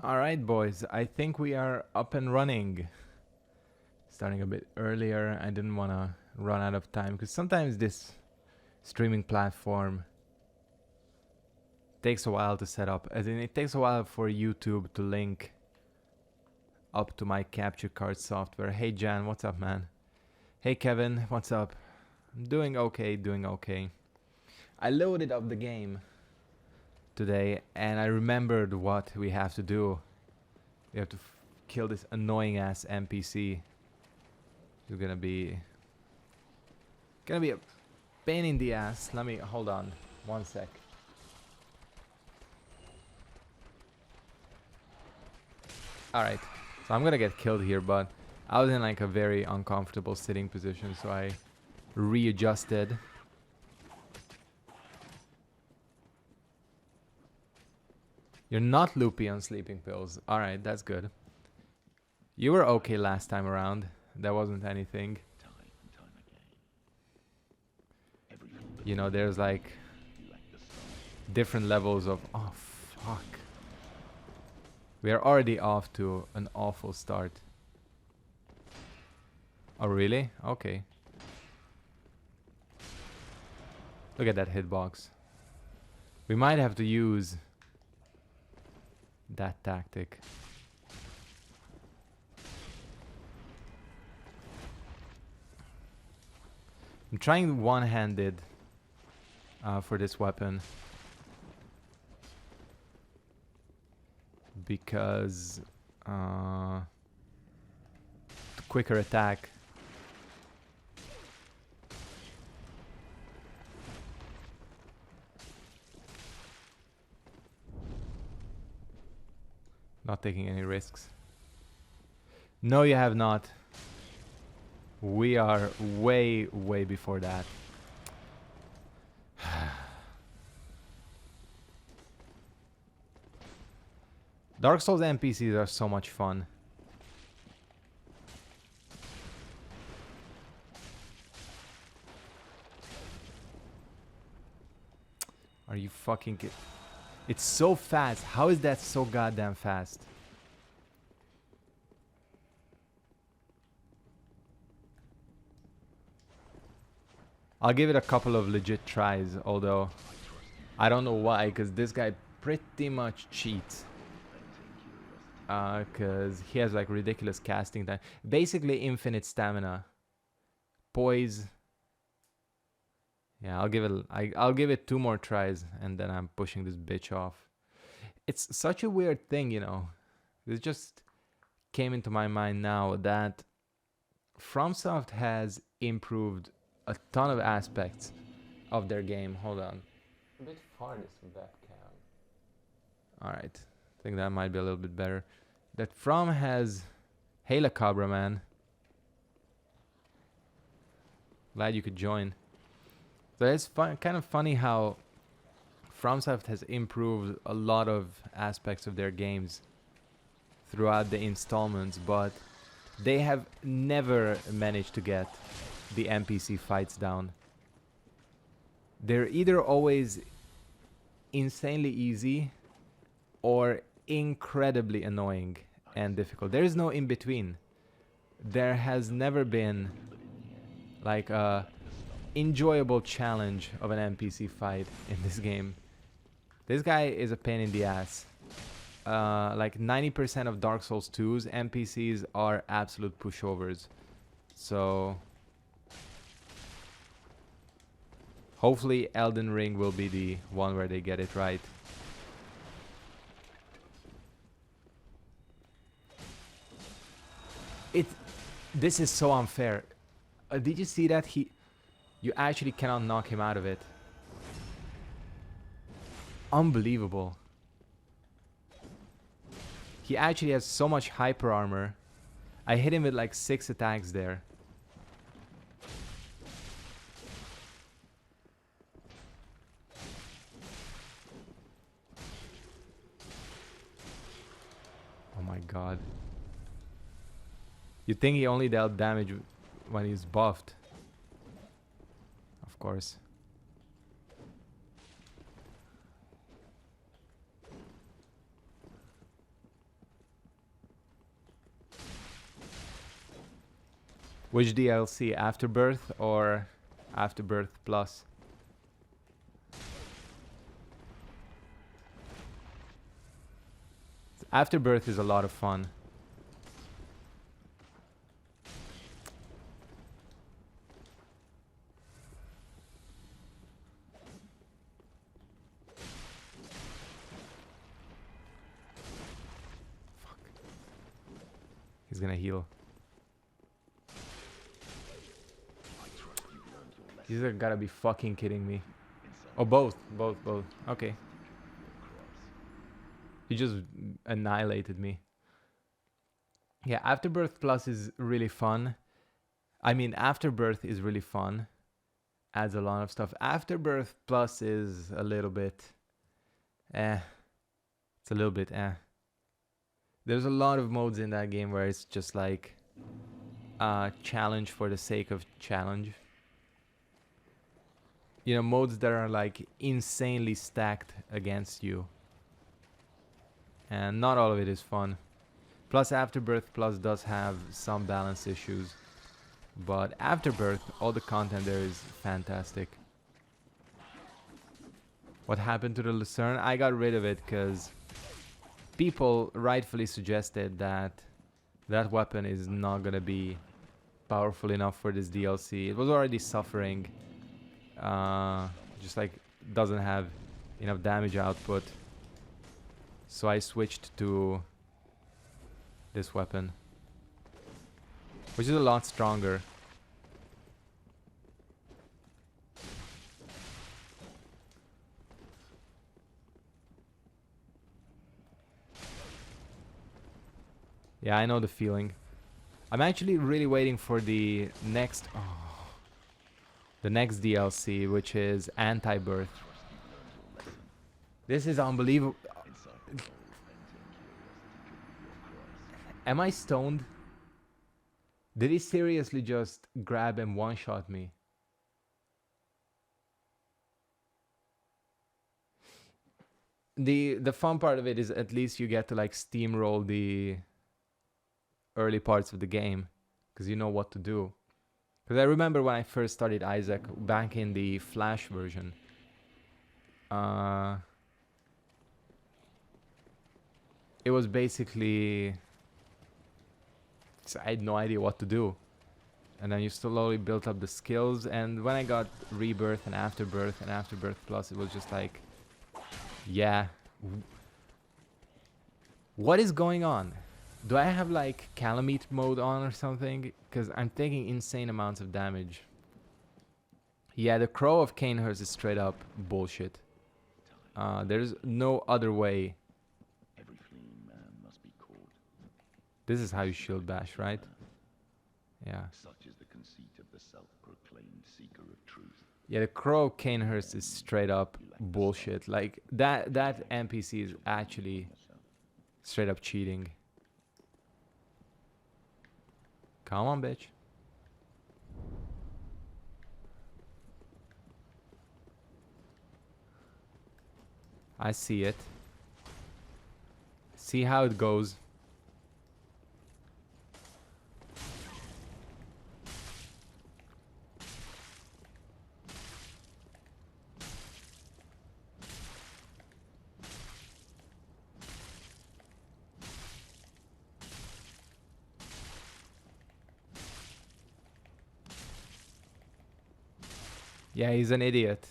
Alright, boys, I think we are up and running. Starting a bit earlier, I didn't want to run out of time because sometimes this streaming platform takes a while to set up. As in, it takes a while for YouTube to link up to my capture card software. Hey Jan, what's up, man? Hey Kevin, what's up? I'm doing okay, doing okay. I loaded up the game today and I remembered what we have to do. We have to kill this annoying ass NPC. It's gonna be a pain in the ass. Let me hold on 1 sec. Alright, so I'm gonna get killed here, but I was in like a very uncomfortable sitting position, so I readjusted. You're not loopy on sleeping pills. Alright, that's good. You were okay last time around. There wasn't anything. You know, there's like different levels of... Oh, fuck. We are already off to an awful start. Oh, really? Okay. Look at that hitbox. We might have to use that tactic. I'm trying one-handed for this weapon because quicker attack. Not taking any risks. No, you have not. We are way, way before that. Dark Souls NPCs are so much fun. Are you fucking kidding? It's so fast. How is that so goddamn fast? I'll give it a couple of legit tries, although I don't know why, because this guy pretty much cheats. Because he has like ridiculous casting time. Basically infinite stamina. Poise. Yeah, I'll give it 2 more tries and then I'm pushing this bitch off. It's such a weird thing, you know. It just came into my mind now that FromSoft has improved a ton of aspects of their game. Hold on. A bit far this webcam. Alright. I think that might be a little bit better. That From has... Hey La Cabra, man. Glad you could join. So it's kind of funny how FromSoft has improved a lot of aspects of their games throughout the installments, but they have never managed to get the NPC fights down. They're either always insanely easy or incredibly annoying and difficult. There is no in between. There has never been like a enjoyable challenge of an NPC fight in this game. This guy is a pain in the ass. Like 90% of Dark Souls 2's NPCs are absolute pushovers. So hopefully Elden Ring will be the one where they get it right. This is so unfair. Did you see that? You actually cannot knock him out of it. Unbelievable. He actually has so much hyper armor. I hit him with like 6 attacks there. Oh my god. You'd think he only dealt damage when he's buffed. Of course. Which DLC? Afterbirth or Afterbirth Plus? Afterbirth is a lot of fun. Fuck. He's gonna heal. You gotta be fucking kidding me. Oh, both. Okay. He just annihilated me. Yeah, Afterbirth Plus is really fun. I mean, Afterbirth is really fun. Adds a lot of stuff. Afterbirth Plus is a little bit... It's a little bit There's a lot of modes in that game where it's just like... challenge for the sake of challenge. You know, modes that are like insanely stacked against you. And not all of it is fun. Plus Afterbirth Plus does have some balance issues. But Afterbirth, all the content there is fantastic. What happened to the Lucerne? I got rid of it because people rightfully suggested that that weapon is not gonna be powerful enough for this DLC. It was already suffering. Just like doesn't have enough damage output. So I switched to this weapon, which is a lot stronger. Yeah, I know the feeling. I'm actually really waiting for the next DLC, which is Anti-Birth. This is unbelievable. Am I stoned? Did he seriously just grab and one-shot me? The fun part of it is at least you get to like steamroll the early parts of the game because you know what to do. Because I remember when I first started Isaac back in the Flash version. It was basically... I had no idea what to do. And then you slowly built up the skills. And when I got Rebirth and Afterbirth Plus, it was just like... Yeah. What is going on? Do I have like Calamite mode on or something? Because I'm taking insane amounts of damage. Yeah, the Crow of Canehurst is straight up bullshit. There's no other way. Every fleeing man must be caught. This is how you shield bash, right? Yeah. Such is the conceit of the self-proclaimed seeker of truth. Yeah, the Crow of Canehurst is straight up bullshit. Like that NPC is actually straight up cheating. Come on, bitch. I see it. See how it goes. Yeah, he's an idiot.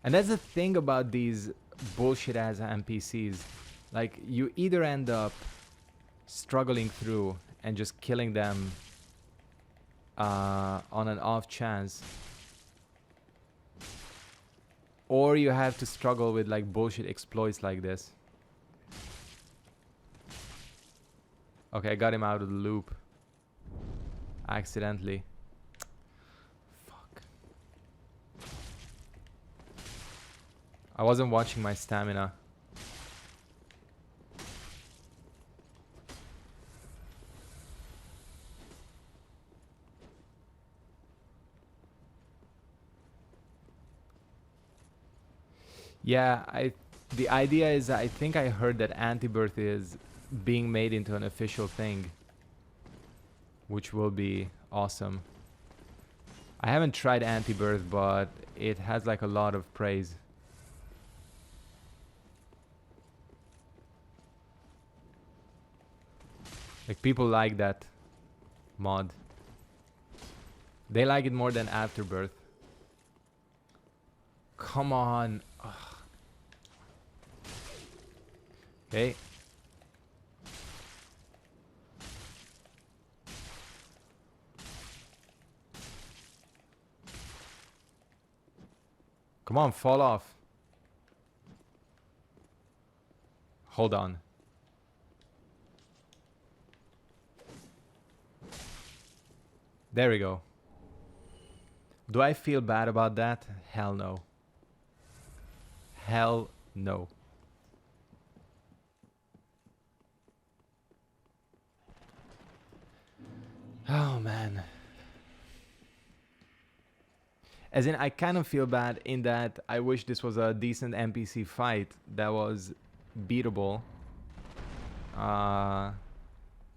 And that's the thing about these bullshit ass NPCs. Like, you either end up struggling through and just killing them on an off chance, or you have to struggle with like bullshit exploits like this. Okay, I got him out of the loop accidentally. Fuck. I wasn't watching my stamina. Yeah, the idea is, I think I heard that Anti-Birth is being made into an official thing. which will be awesome. I haven't tried Anti-Birth, but it has like a lot of praise. Like people like that mod. They like it more than Afterbirth. Come on. Ugh. Okay. Come on, fall off. Hold on. There we go. Do I feel bad about that? Hell no. Hell no. Oh man. As in, I kind of feel bad in that I wish this was a decent NPC fight that was beatable.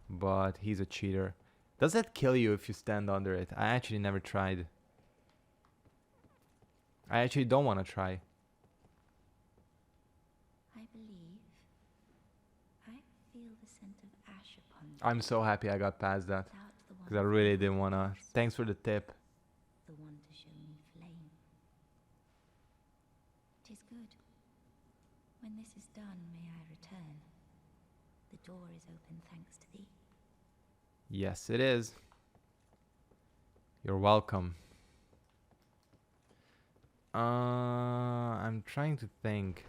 But he's a cheater. Does that kill you if you stand under it? I actually never tried. I actually don't want to try. I believe I feel the scent of ash upon you. I'm so happy I got past that. Thou art the one Because I really didn't want to. Thanks for the tip. the one to show me flame. 'Tis good. When this is done, may I return. The door is open thanks to thee. Yes, it is. You're welcome. I'm trying to think.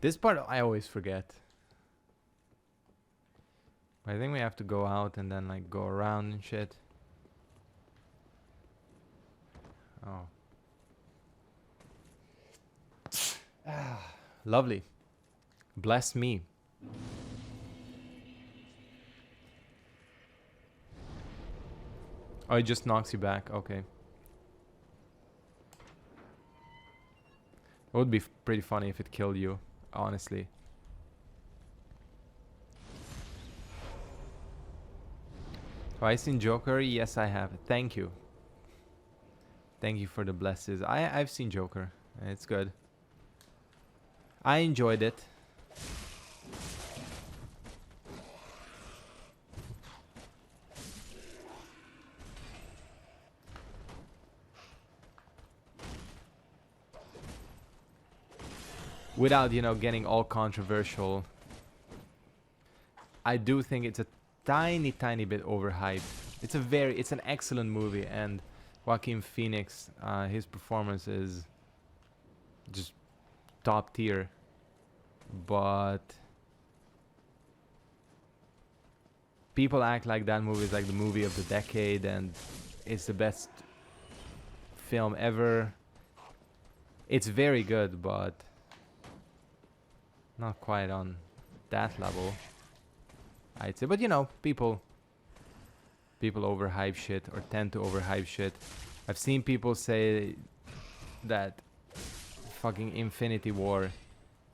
This part I always forget. I think we have to go out and then like go around and shit. Oh. Lovely. Bless me. Oh, it just knocks you back. Okay. It would be pretty funny if it killed you, honestly. Have I seen Joker? Yes, I have. Thank you. Thank you for the blesses. I've seen Joker. It's good. I enjoyed it. Without, you know, getting all controversial, I do think it's a tiny bit overhyped. It's an excellent movie, and Joaquin Phoenix, his performance is just top tier. But people act like that movie is like the movie of the decade and it's the best film ever. It's very good, but not quite on that level, I'd say. But you know, people overhype shit or tend to overhype shit. I've seen people say that fucking Infinity War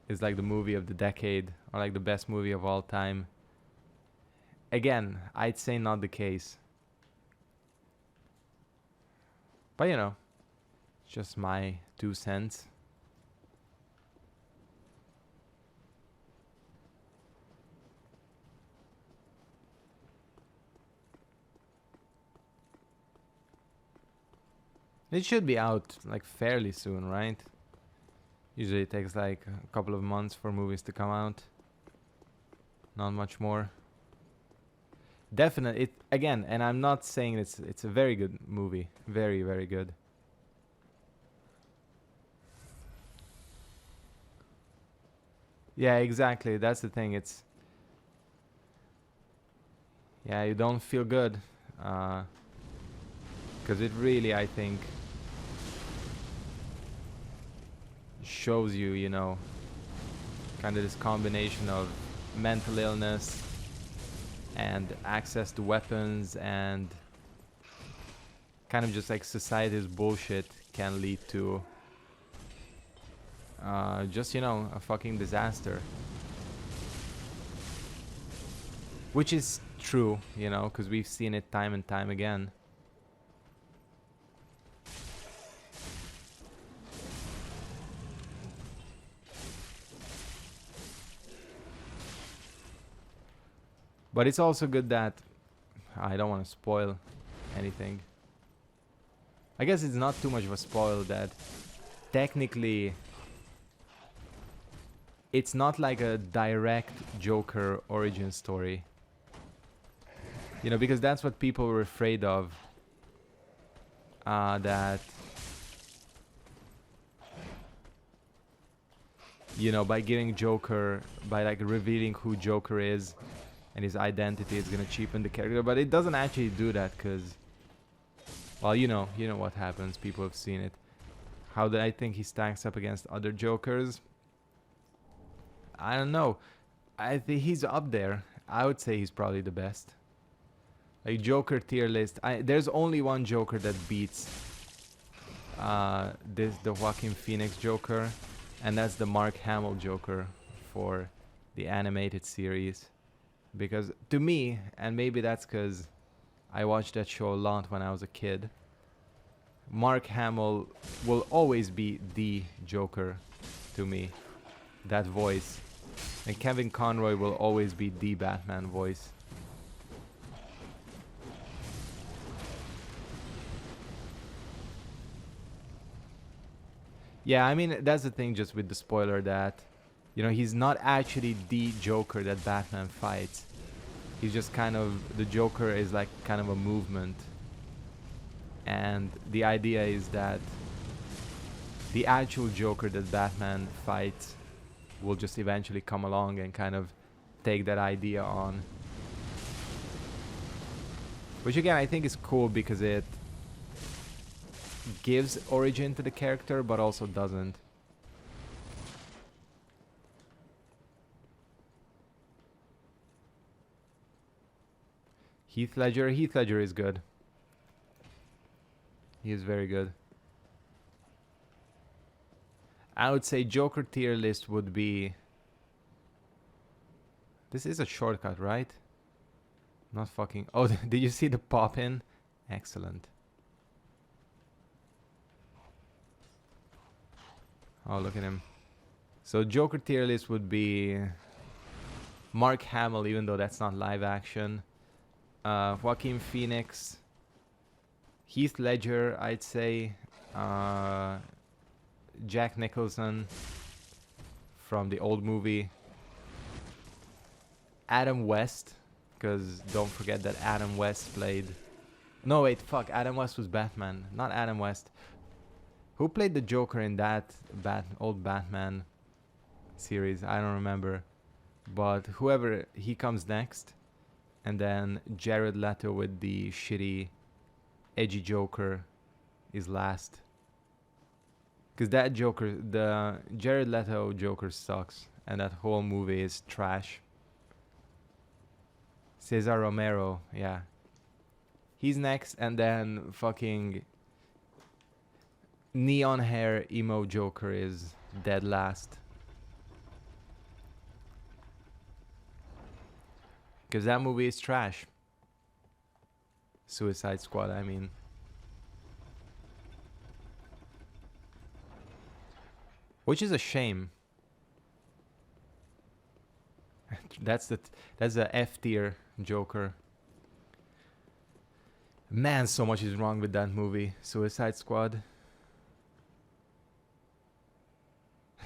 is like the movie of the decade or like the best movie of all time. Again, I'd say not the case. But you know, it's just my 2 cents. It should be out like fairly soon, right? Usually it takes like a couple of months for movies to come out. Not much more. Definitely, it again, and I'm not saying it's a very good movie. Very, very good. Yeah, exactly. That's the thing. It's yeah, you don't feel good. Because it really, I think, shows you, you know, kind of this combination of mental illness and access to weapons and kind of just like society's bullshit can lead to just, you know, a fucking disaster. Which is true, you know, because we've seen it time and time again. But it's also good that I don't want to spoil anything. I guess it's not too much of a spoil that technically it's not like a direct Joker origin story. You know, because that's what people were afraid of. That, you know, by giving Joker, by like revealing who Joker is and his identity, is gonna cheapen the character. But it doesn't actually do that because, well, you know what happens. People have seen it. How do I think he stacks up against other Jokers? I don't know. I think he's up there. I would say he's probably the best. Like Joker tier list. There's only one Joker that beats the Joaquin Phoenix Joker, and that's the Mark Hamill Joker for the animated series. Because to me, and maybe that's because I watched that show a lot when I was a kid, Mark Hamill will always be the Joker to me. That voice. And Kevin Conroy will always be the Batman voice. Yeah, I mean, that's the thing just with the spoiler that, you know, he's not actually the Joker that Batman fights. He's just kind of, the Joker is like kind of a movement. And the idea is that the actual Joker that Batman fights will just eventually come along and kind of take that idea on. Which again, I think is cool because it gives origin to the character, but also doesn't. Heath Ledger is good. He is very good. I would say Joker tier list would be... This is a shortcut, right? Not fucking... Oh, did you see the pop-in? Excellent. Oh, look at him. So Joker tier list would be... Mark Hamill, even though that's not live action. Joaquin Phoenix. Heath Ledger, I'd say. Jack Nicholson from the old movie. Adam West, because don't forget that Adam West played... No, wait, fuck. Adam West was Batman, not Adam West. Who played the Joker in that old Batman series? I don't remember. But whoever, he comes next. And then Jared Leto with the shitty, edgy Joker is last. Because that Joker, the Jared Leto Joker sucks. And that whole movie is trash. Cesar Romero, yeah. He's next, and then fucking neon hair emo Joker is dead last. Because that movie is trash. Suicide Squad, I mean. Which is a shame. That's the F tier Joker. Man, so much is wrong with that movie. Suicide Squad.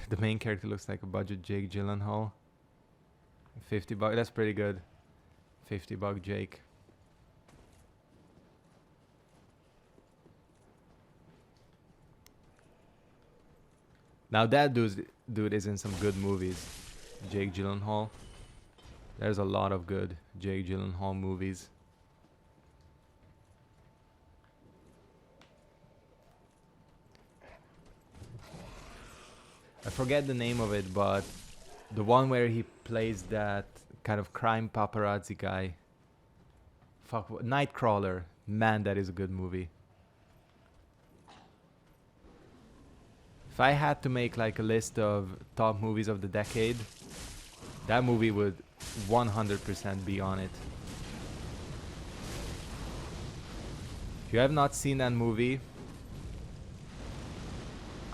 The main character looks like a budget Jake Gyllenhaal. $50, that's pretty good. $50 Jake. Now that dude is in some good movies. Jake Gyllenhaal. There's a lot of good Jake Gyllenhaal movies. I forget the name of it, but the one where he plays that kind of crime paparazzi guy. Fuck, Nightcrawler. Man, that is a good movie. If I had to make like a list of top movies of the decade, that movie would 100% be on it. If you have not seen that movie,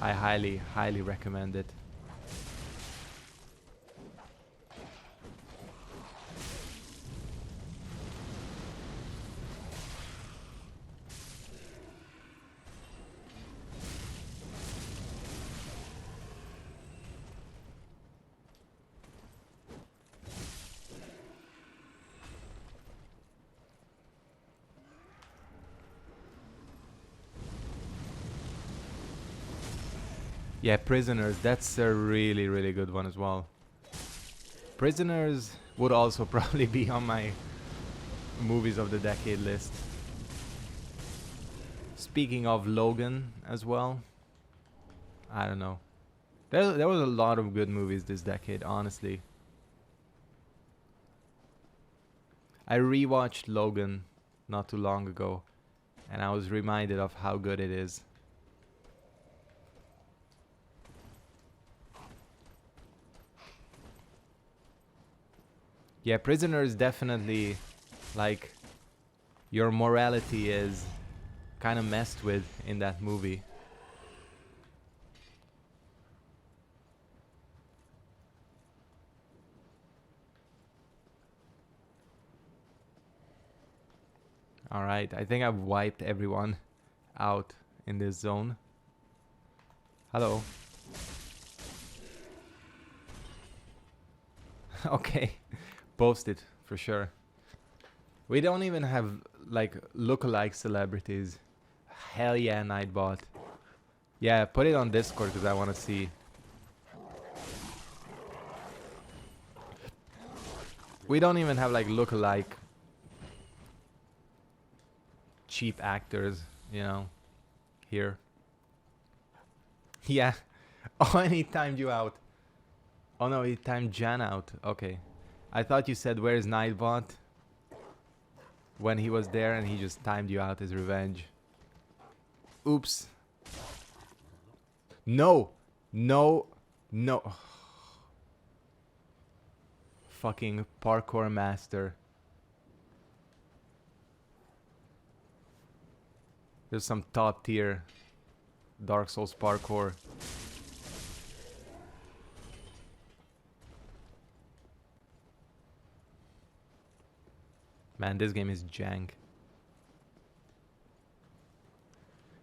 I highly, highly recommend it. Yeah, Prisoners, that's a really, really good one as well. Prisoners would also probably be on my movies of the decade list. Speaking of Logan as well, I don't know. There was a lot of good movies this decade, honestly. I rewatched Logan not too long ago, and I was reminded of how good it is. Yeah, Prisoners definitely, like, your morality is kind of messed with in that movie. Alright, I think I've wiped everyone out in this zone. Hello. Okay, post it for sure. We don't even have like lookalike celebrities. Hell yeah, Nightbot. Yeah, put it on Discord because I want to see. We don't even have like lookalike cheap actors, you know, here. Yeah. Oh, and he timed you out. Oh no, he timed Jan out. Okay. I thought you said where's Nightbot when he was there and he just timed you out as revenge. Oops. No. No. No. Fucking parkour master. There's some top tier Dark Souls parkour. Man, this game is jank.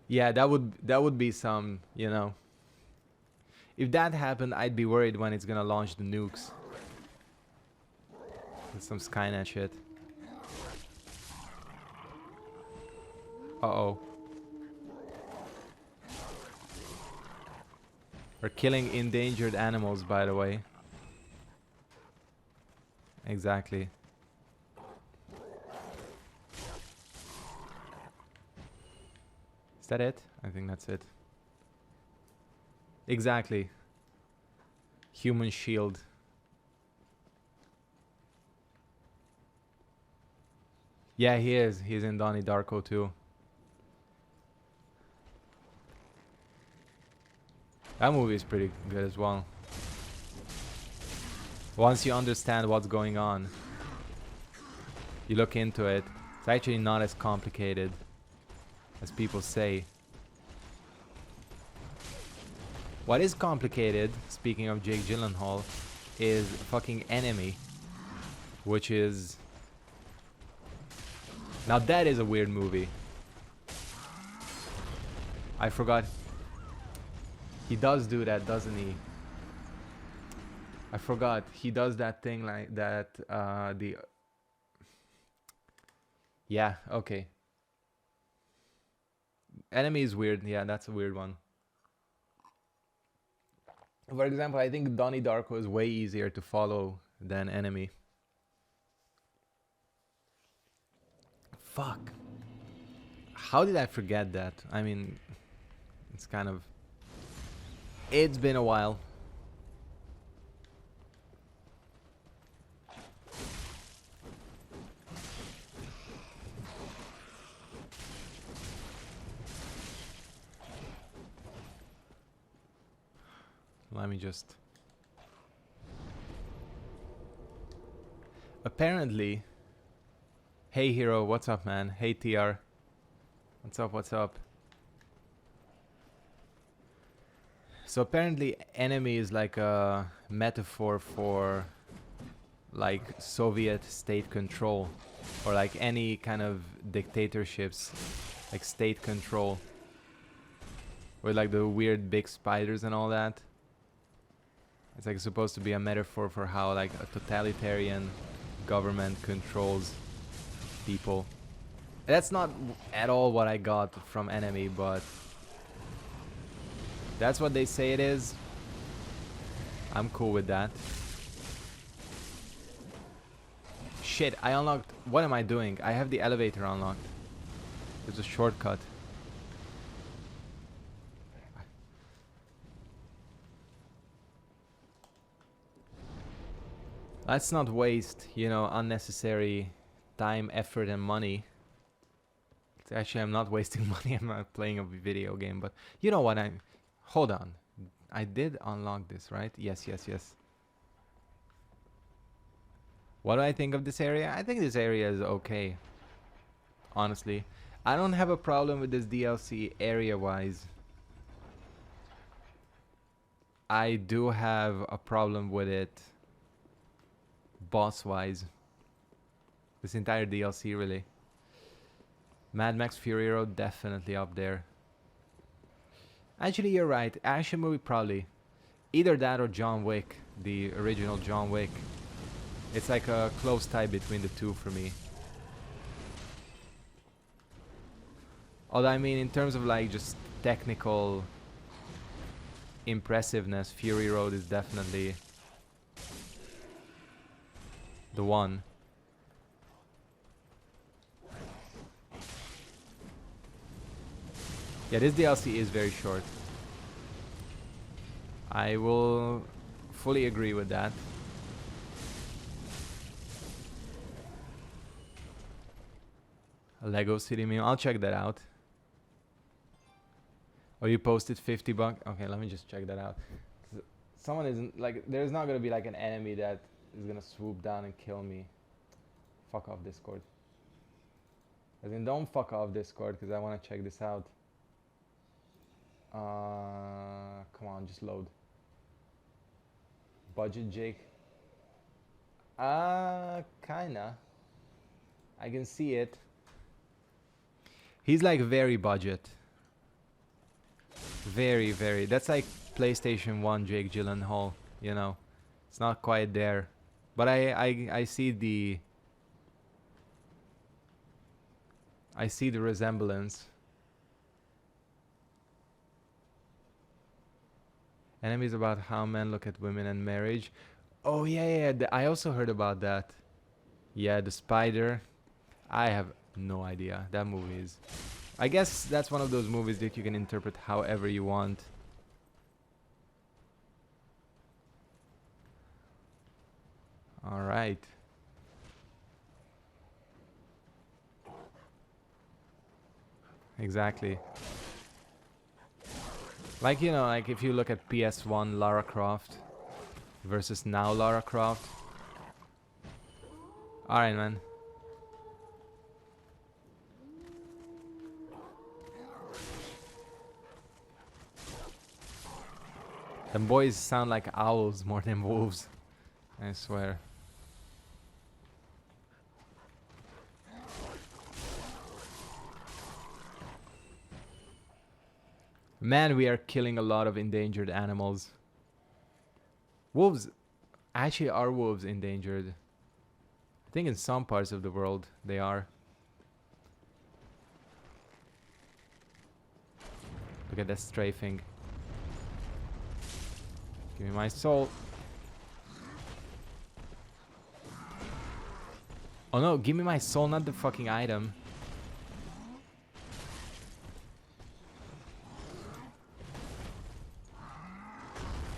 Yeah, that would be some, you know. If that happened, I'd be worried when it's gonna launch the nukes. With some Skynet shit. Uh-oh. We're killing endangered animals, by the way. Exactly. Is that it? I think that's it. Exactly. Human shield. Yeah, he is. He's in Donnie Darko too. That movie is pretty good as well. Once you understand what's going on, you look into it, it's actually not as complicated as people say. What is complicated, speaking of Jake Gyllenhaal, is fucking Enemy, which is... Now that is a weird movie. I forgot. He does do that, doesn't he? I forgot. He does that thing like that, Yeah, okay. Enemy is weird. Yeah, that's a weird one. For example, I think Donnie Darko is way easier to follow than Enemy. Fuck. How did I forget that? I mean, it's kind of... It's been a while. Let me just... Apparently... Hey Hero, what's up man? Hey TR. What's up? What's up? So apparently enemy is like a metaphor for like Soviet state control or like any kind of dictatorships, like state control with like the weird big spiders and all that. It's like supposed to be a metaphor for how like a totalitarian government controls people. That's not at all what I got from enemy, but that's what they say it is. I'm cool with that. Shit, I unlocked... What am I doing? I have the elevator unlocked. There's a shortcut. Let's not waste, you know, unnecessary time, effort, and money. Actually, I'm not wasting money. I'm not playing a video game, but you know what I'm... Hold on. I did unlock this, right? Yes, yes, yes. What do I think of this area? I think this area is okay. Honestly. I don't have a problem with this DLC area-wise. I do have a problem with it boss-wise. This entire DLC, really. Mad Max Fury Road, definitely up there. Actually, you're right. Action movie, probably. Either that or John Wick. The original John Wick. It's like a close tie between the two for me. Although, I mean, in terms of like just technical impressiveness, Fury Road is definitely the one. Yeah, this DLC is very short. I will fully agree with that. A Lego City meme. I'll check that out. Oh, you posted 50 bucks? Okay, let me just check that out. Someone isn't like, there's not gonna be like an enemy that is gonna swoop down and kill me. Fuck off Discord. As in, don't fuck off Discord because I want to check this out. Come on, just load. Budget Jake. Kinda. I can see it. He's like very budget. Very, very. That's like PlayStation 1 Jake Gyllenhaal, you know. It's not quite there. But I see the... I see the resemblance. Enemies about how men look at women and marriage. Oh yeah, yeah. I also heard about that. Yeah, the spider. I have no idea. That movie is... I guess that's one of those movies that you can interpret however you want. Alright. Exactly. Like, you know, like if you look at PS1 Lara Croft versus now Lara Croft. Alright, man. Them boys sound like owls more than wolves. I swear. Man, we are killing a lot of endangered animals. Wolves... Actually, are wolves endangered? I think in some parts of the world they are. Look at that strafing. Give me my soul. Oh no, give me my soul, not the fucking item.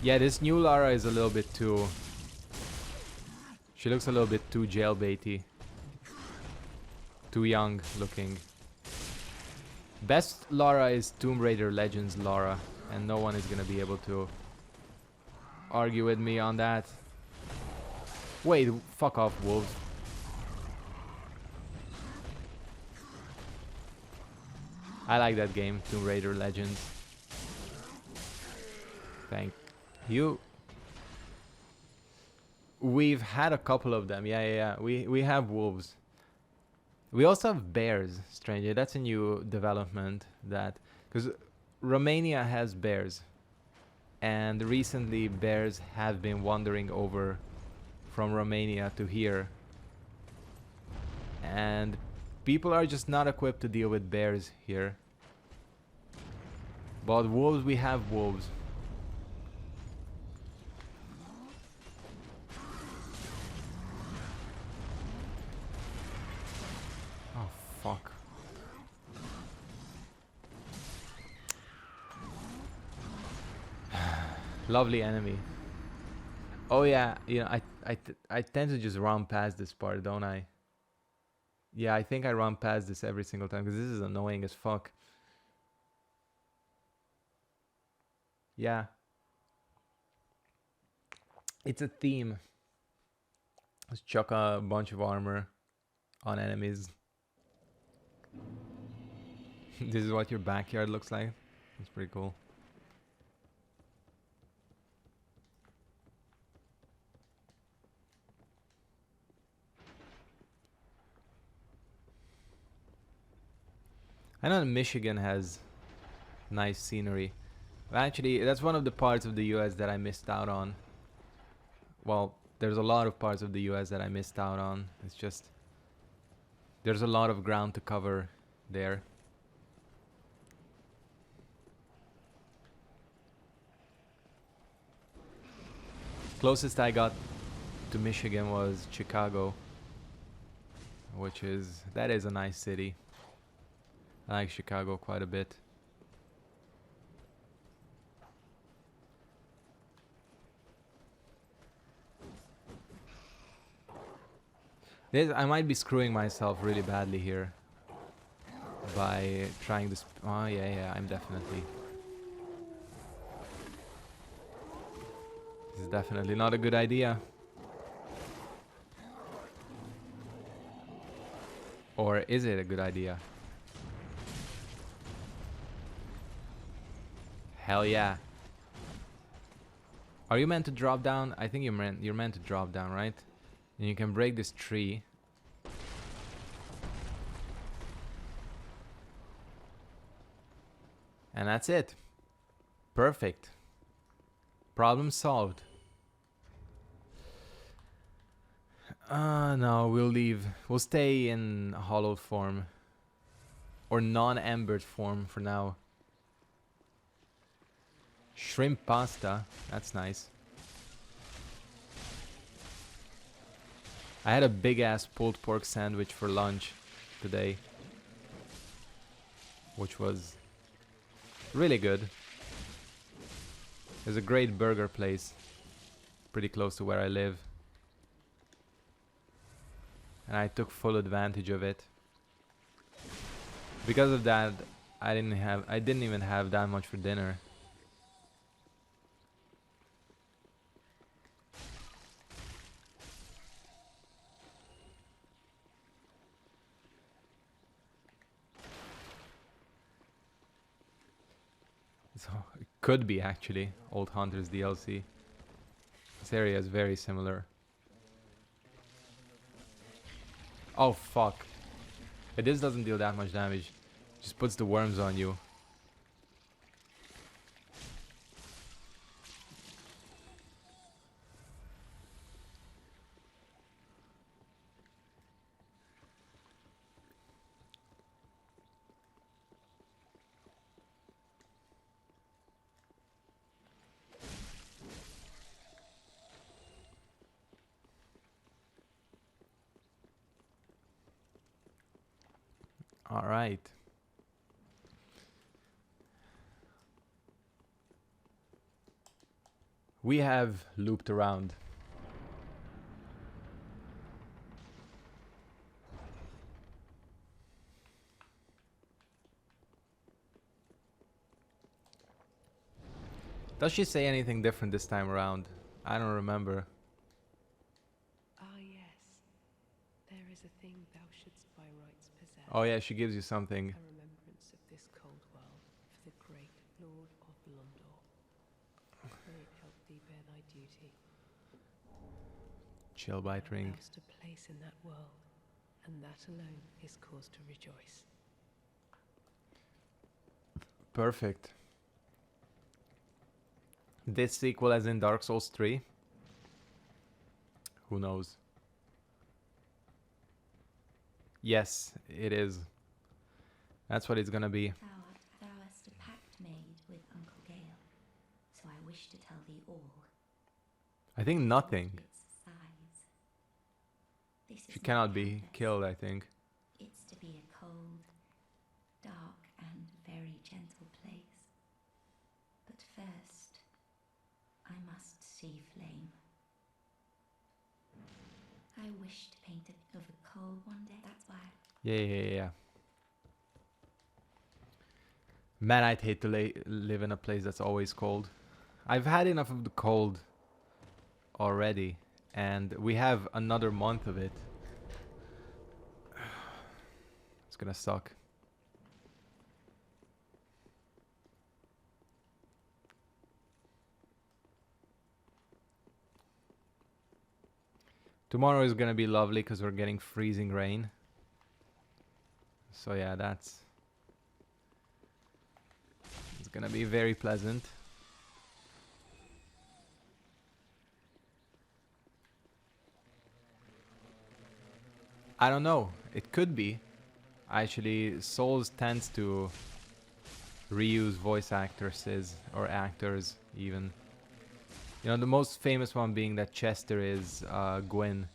Yeah, this new Lara is a little bit too... She looks a little bit too jailbaity. Too young looking. Best Lara is Tomb Raider Legends Lara, and no one is gonna be able to argue with me on that. Wait, fuck off, wolves. I like that game, Tomb Raider Legends. Thank you. We've had a couple of them. Yeah. We have wolves. We also have bears, strangely. That's a new development, that because Romania has bears, and recently bears have been wandering over from Romania to here, and people are just not equipped to deal with bears here. But wolves, we have wolves. Oh fuck. Lovely enemy. Oh yeah, you know, I tend to just run past this part, don't I? Yeah, I think I run past this every single time because this is annoying as fuck. Yeah. It's a theme. Let's chuck a bunch of armor on enemies. This is what your backyard looks like. That's pretty cool. I know Michigan has nice scenery. Actually, that's one of the parts of the US that I missed out on. Well, there's a lot of parts of the US that I missed out on. It's just there's a lot of ground to cover there. Closest I got to Michigan was Chicago, which is, that is a nice city. I like Chicago quite a bit. I might be screwing myself really badly here by trying this. Oh yeah, I'm definitely. This is definitely not a good idea. Or is it a good idea? Hell yeah. Are you meant to drop down? I think you're meant to drop down, right? And you can break this tree. And that's it. Perfect. Problem solved. No, we'll leave. We'll stay in hollowed form. Or non-embered form for now. Shrimp pasta. That's nice. I had a big ass pulled pork sandwich for lunch today, which was really good. There's a great burger place pretty close to where I live, and I took full advantage of it. Because of that, I didn't even have that much for dinner. So it could be actually Old Hunters DLC. This area is very similar. Oh fuck. This doesn't deal that much damage. Just puts the worms on you. Alright. We have looped around. Does she say anything different this time around? I don't remember. Ah, yes. There is a thing thou shouldst by rights possess. Oh yeah, she gives you something. A remembrance of this the great Lord of Londor. May it help thee bear thy duty. Chill bite Thou ring. hast a place in that world, and that alone is cause to rejoice. Perfect. This sequel as in Dark Souls 3? Who knows? Yes, it is. That's what it's gonna be. Thou hast a pact made with Uncle Gale, so I wish to tell thee all. I think nothing. Its size. This She is cannot not be Campus. killed, I think. It's to be a cold, dark, and very gentle place. But first, I must see flame. I wish to paint it over coal one day. That's why. Yeah. Man, I'd hate to live in a place that's always cold. I've had enough of the cold already, and we have another month of it. It's gonna suck. Tomorrow is gonna be lovely because we're getting freezing rain. So yeah, it's gonna be very pleasant. I don't know. It could be. Actually, Souls tends to reuse voice actresses or actors even. You know, the most famous one being that Chester is Gwen.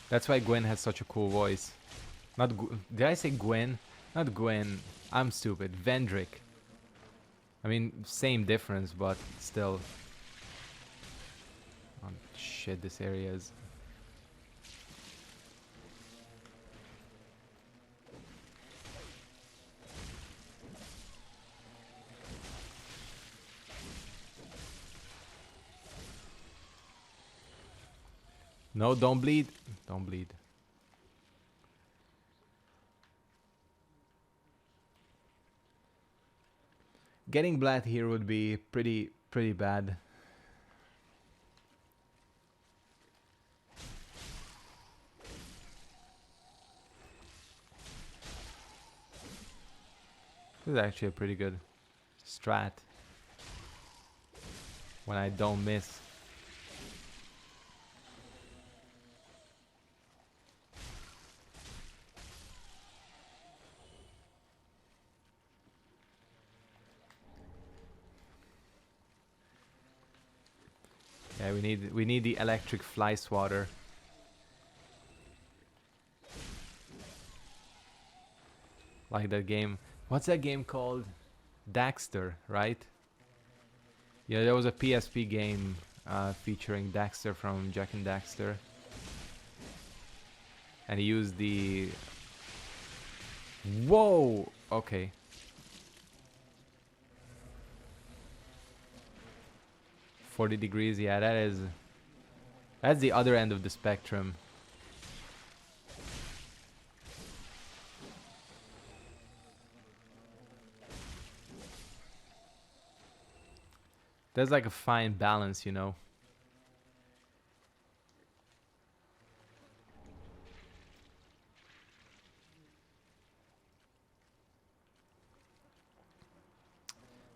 That's why Gwen has such a cool voice. Did I say Gwen? Not Gwen. I'm stupid. Vendrick. I mean, same difference, but still. Oh shit, this area is... No, don't bleed. Don't bleed. Getting blood here would be pretty bad. This is actually a pretty good strat. When I don't miss. Yeah, we need the electric fly swatter. Like that game. What's that game called? Daxter, right? Yeah, there was a PSP game featuring Daxter from Jack and Daxter. And he used the... Whoa! Okay. $40, yeah, that's the other end of the spectrum. There's like a fine balance, you know.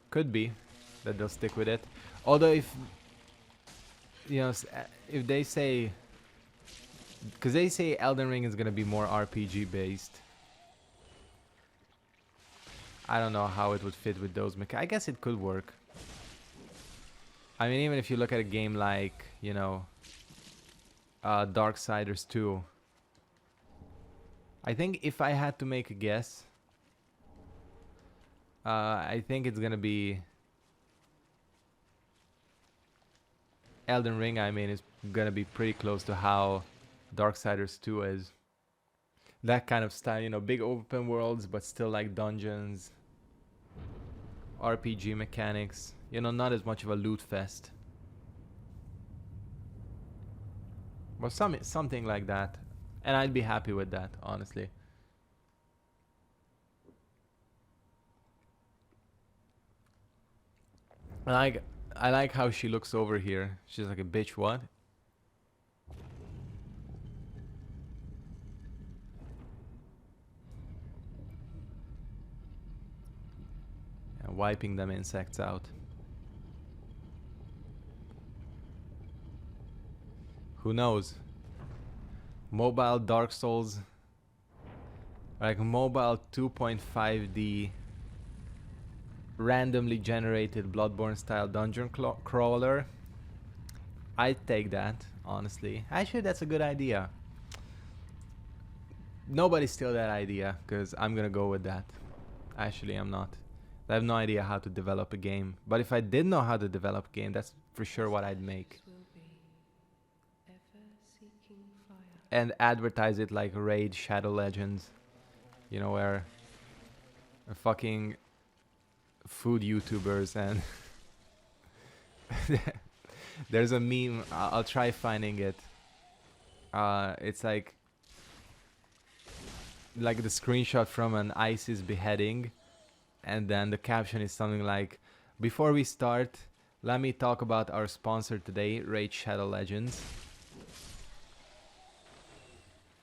Could be that they'll stick with it. Although if you know, if they say, because they say Elden Ring is gonna be more RPG based. I don't know how it would fit with those I guess it could work. I mean, even if you look at a game like, you know, Darksiders 2. I think if I had to make a guess, I think it's gonna be Elden Ring. I mean, is gonna be pretty close to how Darksiders 2 is. That kind of style, you know, big open worlds, but still like dungeons, RPG mechanics. You know, not as much of a loot fest. But something like that. And I'd be happy with that, honestly. I like how she looks over here. She's like a bitch, what? And wiping them insects out. Who knows? Mobile Dark Souls, like mobile 2.5D randomly generated Bloodborne style dungeon crawler. I'd take that, honestly. Actually, that's a good idea. Nobody steal that idea, because I'm gonna go with that. Actually, I'm not. I have no idea how to develop a game. But if I did know how to develop a game, that's for sure what I'd make. And advertise it like Raid Shadow Legends. You know, where fucking food YouTubers and there's a meme. I'll try finding it. It's like the screenshot from an ISIS beheading, and then the caption is something like, "Before we start, let me talk about our sponsor today, Raid Shadow Legends."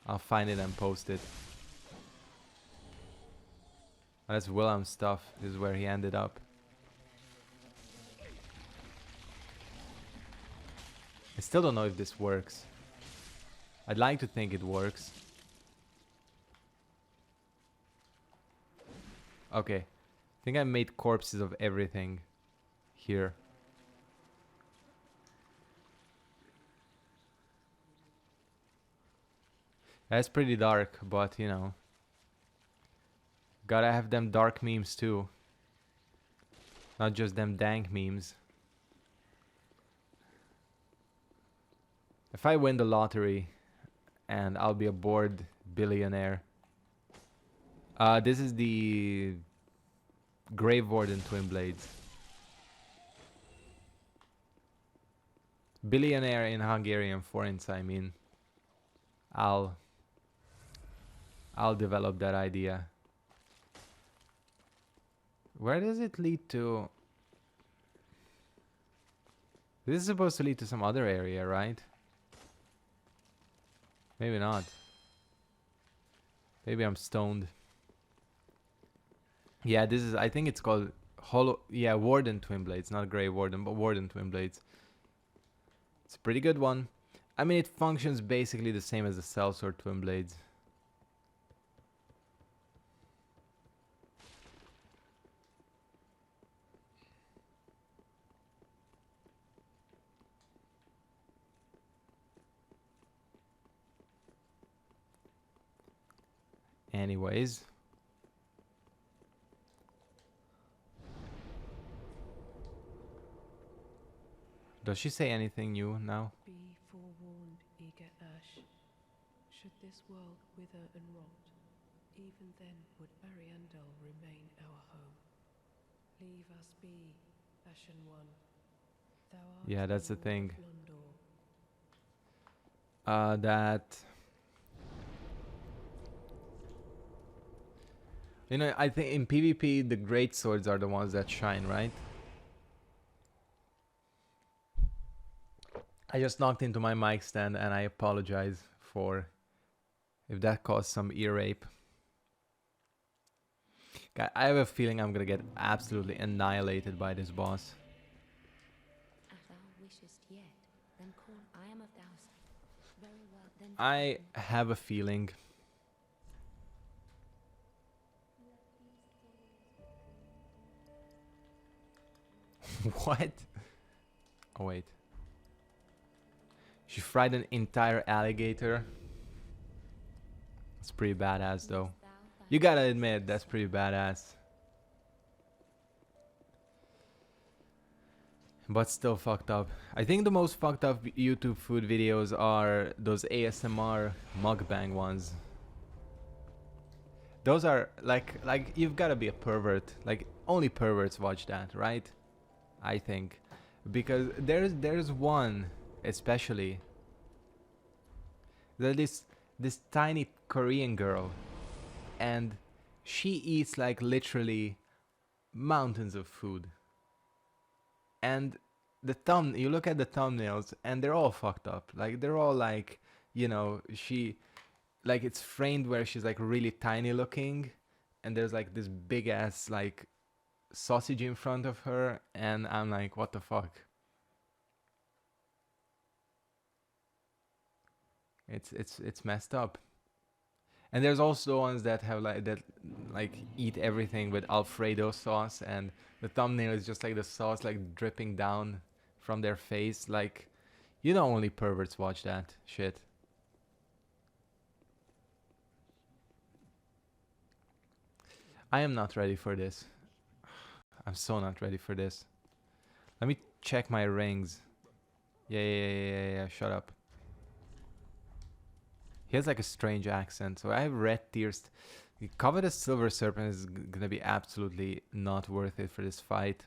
I'll find it and post it. That's Willem's stuff. This is where he ended up. I still don't know if this works. I'd like to think it works. Okay. I think I made corpses of everything here. That's pretty dark, but you know. Gotta have them dark memes too. Not just them dank memes. If I win the lottery and I'll be a bored billionaire. This is the Grave Warden Twin Blades. Billionaire in Hungarian forints, I mean. I'll develop that idea. Where does it lead to? This is supposed to lead to some other area, right? Maybe not. Maybe I'm stoned. Yeah, this is, I think it's called Warden Twin Blades, not Grey Warden, but Warden Twin Blades. It's a pretty good one. I mean, it functions basically the same as the Sellsword Twin Blades. Anyways. Does she say anything new now? Be forewarned, eager Ash. Should this world wither and rot, even then would Ariandel remain our home. Leave us be, Ashen One. Thou art Yeah, that's the Lord thing. of Londor. That... You know, I think in PvP, the great swords are the ones that shine, right? I just knocked into my mic stand and I apologize for if that caused some ear rape. I have a feeling I'm gonna get absolutely annihilated by this boss. If thou wishest yet, then call I am of thou. Very well, then. I have a feeling. What? Oh wait. She fried an entire alligator. That's pretty badass though. You gotta admit, that's pretty badass. But still fucked up. I think the most fucked up YouTube food videos are those ASMR mukbang ones. Those are like you've got to be a pervert. Like only perverts watch that, right? I think, because there's one especially. There's this tiny Korean girl, and she eats like literally mountains of food. And you look at the thumbnails and they're all fucked up. Like they're all like, you know, she like it's framed where she's like really tiny looking, and there's like this big ass like sausage in front of her, and I'm like, what the fuck? It's messed up. And there's also ones that have like eat everything with Alfredo sauce, and the thumbnail is just like the sauce like dripping down from their face. Like, you know, only perverts watch that shit. I am not ready for this. I'm so not ready for this. Let me check my rings. Yeah. Shut up. He has like a strange accent. So I have red tears. Covetous Silver Serpent is gonna be absolutely not worth it for this fight.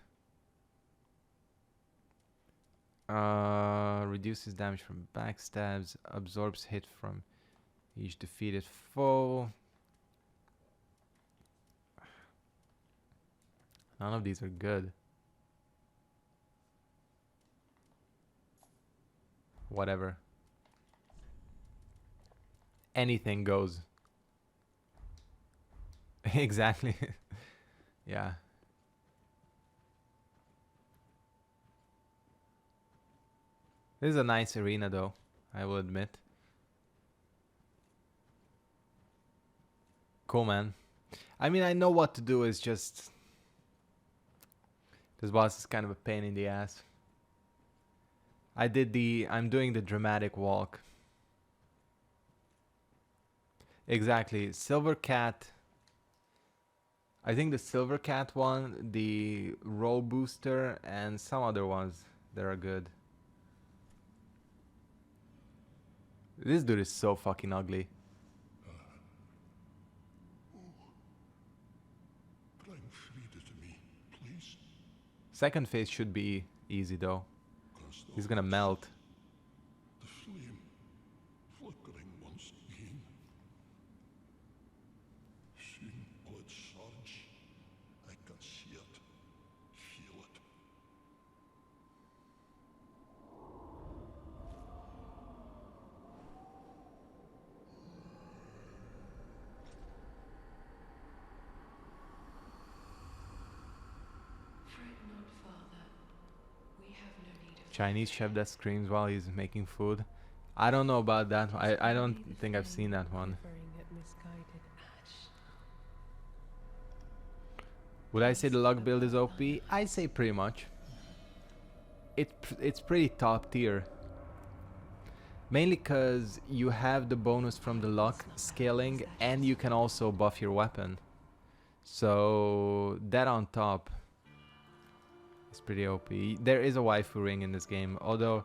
Reduces damage from backstabs. Absorbs hit from each defeated foe. None of these are good. Whatever. Anything goes. Exactly. Yeah. This is a nice arena though, I will admit. Cool, man. I mean, I know what to do, is just this boss is kind of a pain in the ass. I'm doing the dramatic walk. Exactly. Silver Cat. I think the Silver Cat one, the Roll Booster, and some other ones that are good. This dude is so fucking ugly. Bring Frida to me, please. Second phase should be easy though. He's gonna melt. The flame flickering once again. Soon will it surge. I can see it, feel it. Fret not, Father. We have no need of Chinese chef that screams while he's making food. I don't know about that. I don't think I've seen that one. quivering at misguided ash. Would I say the luck build is OP? I'd say pretty much. It's pretty top tier. Mainly because you have the bonus from the luck scaling, and you can also buff your weapon. So that on top is pretty OP. There is a waifu ring in this game, although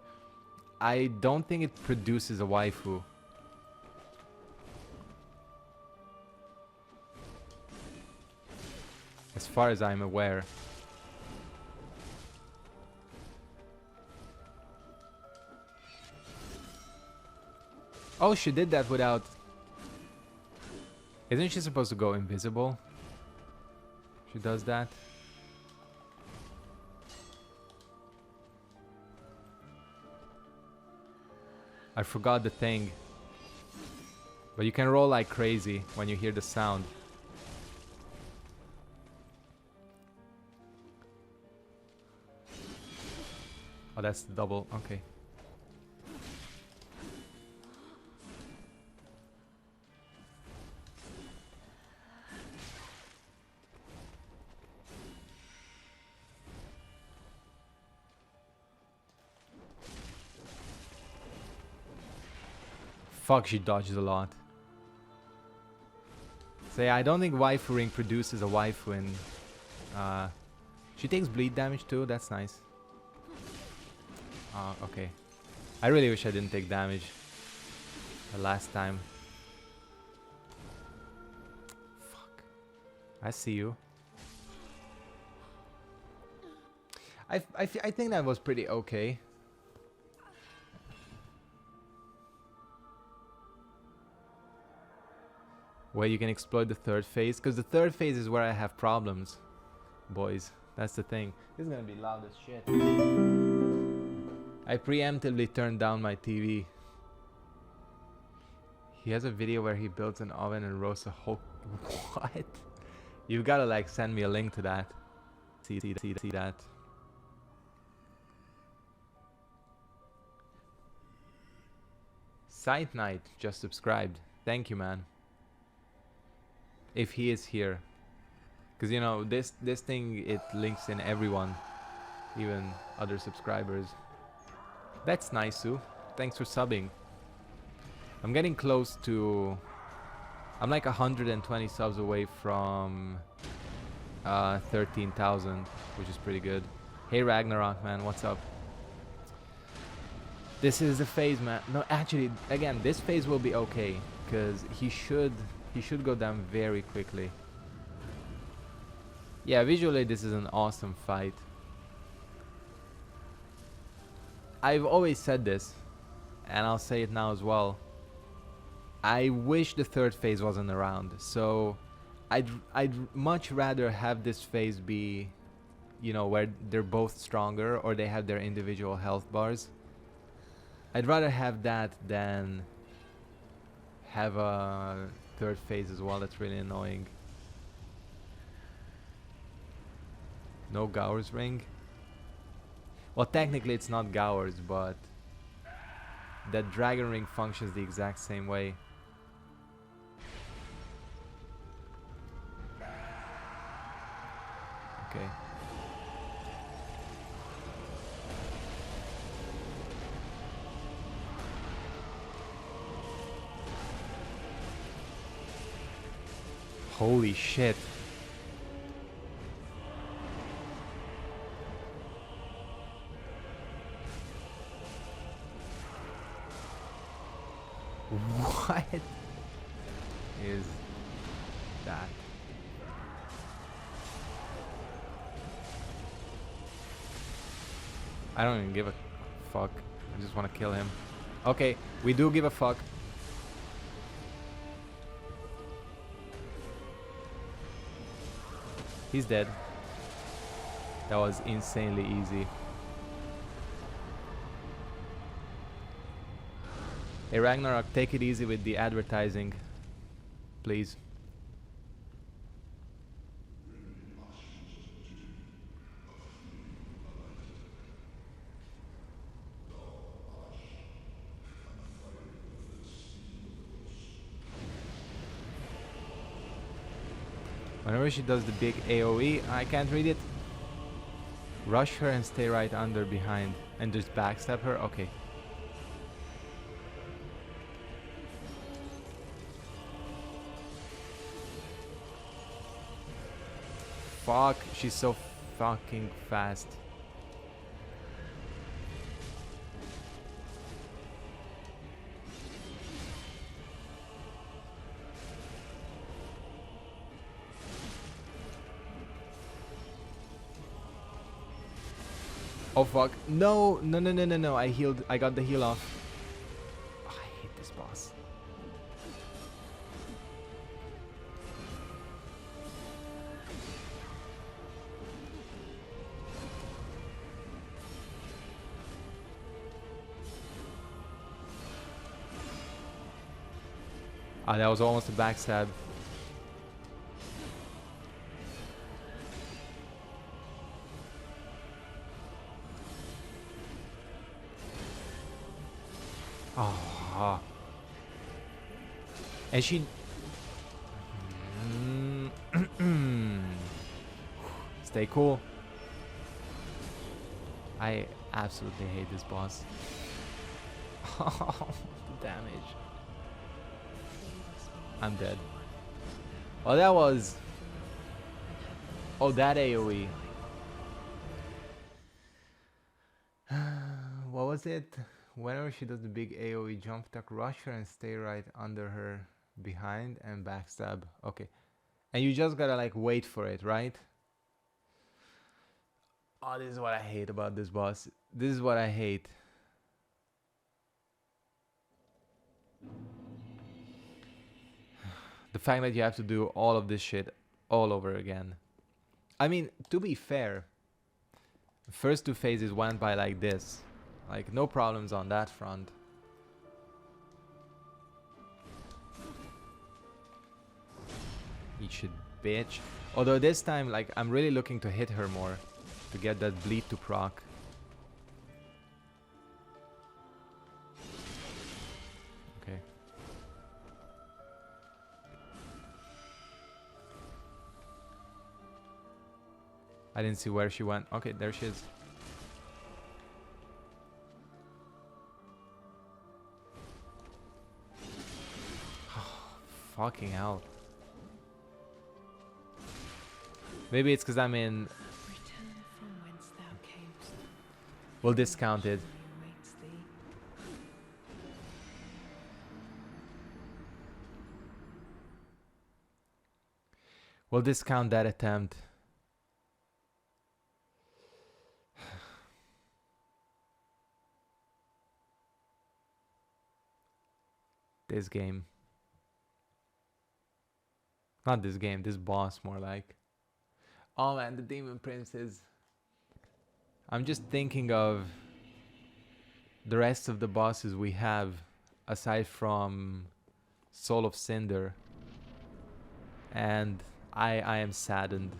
I don't think it produces a waifu. As far as I'm aware. Oh, she did that without... Isn't she supposed to go invisible? She does that. I forgot the thing. But you can roll like crazy when you hear the sound. Oh, that's the double. Okay. Fuck, she dodges a lot. So yeah, I don't think waifu ring produces a waifu, and she takes bleed damage too. That's nice. Okay. I really wish I didn't take damage the last time. Fuck. I see you. I think that was pretty okay. Where you can exploit the third phase, because the third phase is where I have problems, boys. That's the thing. This is gonna be loud as shit. I preemptively turned down my TV. He has a video where he builds an oven and roasts a whole... What? You gotta like send me a link to that. See that. Sight Knight just subscribed. Thank you, man. If he is here, because you know this thing, it links in everyone, even other subscribers. That's nice, Sue. Thanks for subbing. I'm getting close to... I'm like 120 subs away from 13,000, which is pretty good. Hey Ragnarok, man, what's up? This is the phase, man. No, actually, again, this phase will be okay, because he should go down very quickly. Yeah, visually this is an awesome fight. I've always said this, and I'll say it now as well. I wish the third phase wasn't around. So I'd much rather have this phase be, you know, where they're both stronger or they have their individual health bars. I'd rather have that than have a third phase as well. That's really annoying. No Gower's ring. Well, technically it's not Gower's, but that dragon ring functions the exact same way. Okay. Holy shit. What is that? I don't even give a fuck. I just want to kill him. Okay, we do give a fuck. He's dead. That was insanely easy. Hey Ragnarok, take it easy with the advertising, please. Whenever she does the big AoE, I can't read it. Rush her and stay right under behind and just backstab her? Okay. Fuck, she's so fucking fast. Oh fuck. No, no, no, no, no, no. I healed. I got the heal off. Oh, I hate this boss. Ah, that was almost a backstab. Oh. And she... Stay cool. I absolutely hate this boss. Oh, the damage. I'm dead. Oh, that was... Oh, that AoE. What was it? Whenever she does the big AoE jump attack, rush her and stay right under her behind and backstab. Okay. And you just gotta like wait for it, right? Oh, this is what I hate about this boss. This is what I hate. The fact that you have to do all of this shit all over again. I mean, to be fair, first two phases went by like this. Like, no problems on that front. Eat shit, bitch. Although this time, like, I'm really looking to hit her more. To get that bleed to proc. Okay. I didn't see where she went. Okay, there she is. Fucking hell. Maybe it's because I'm in... Return from whence thou camest. We'll discount it. Awaits thee. We'll discount that attempt. This game. Not this game, this boss more like. Oh man, the Demon Princes. I'm just thinking of the rest of the bosses we have aside from Soul of Cinder. And I am saddened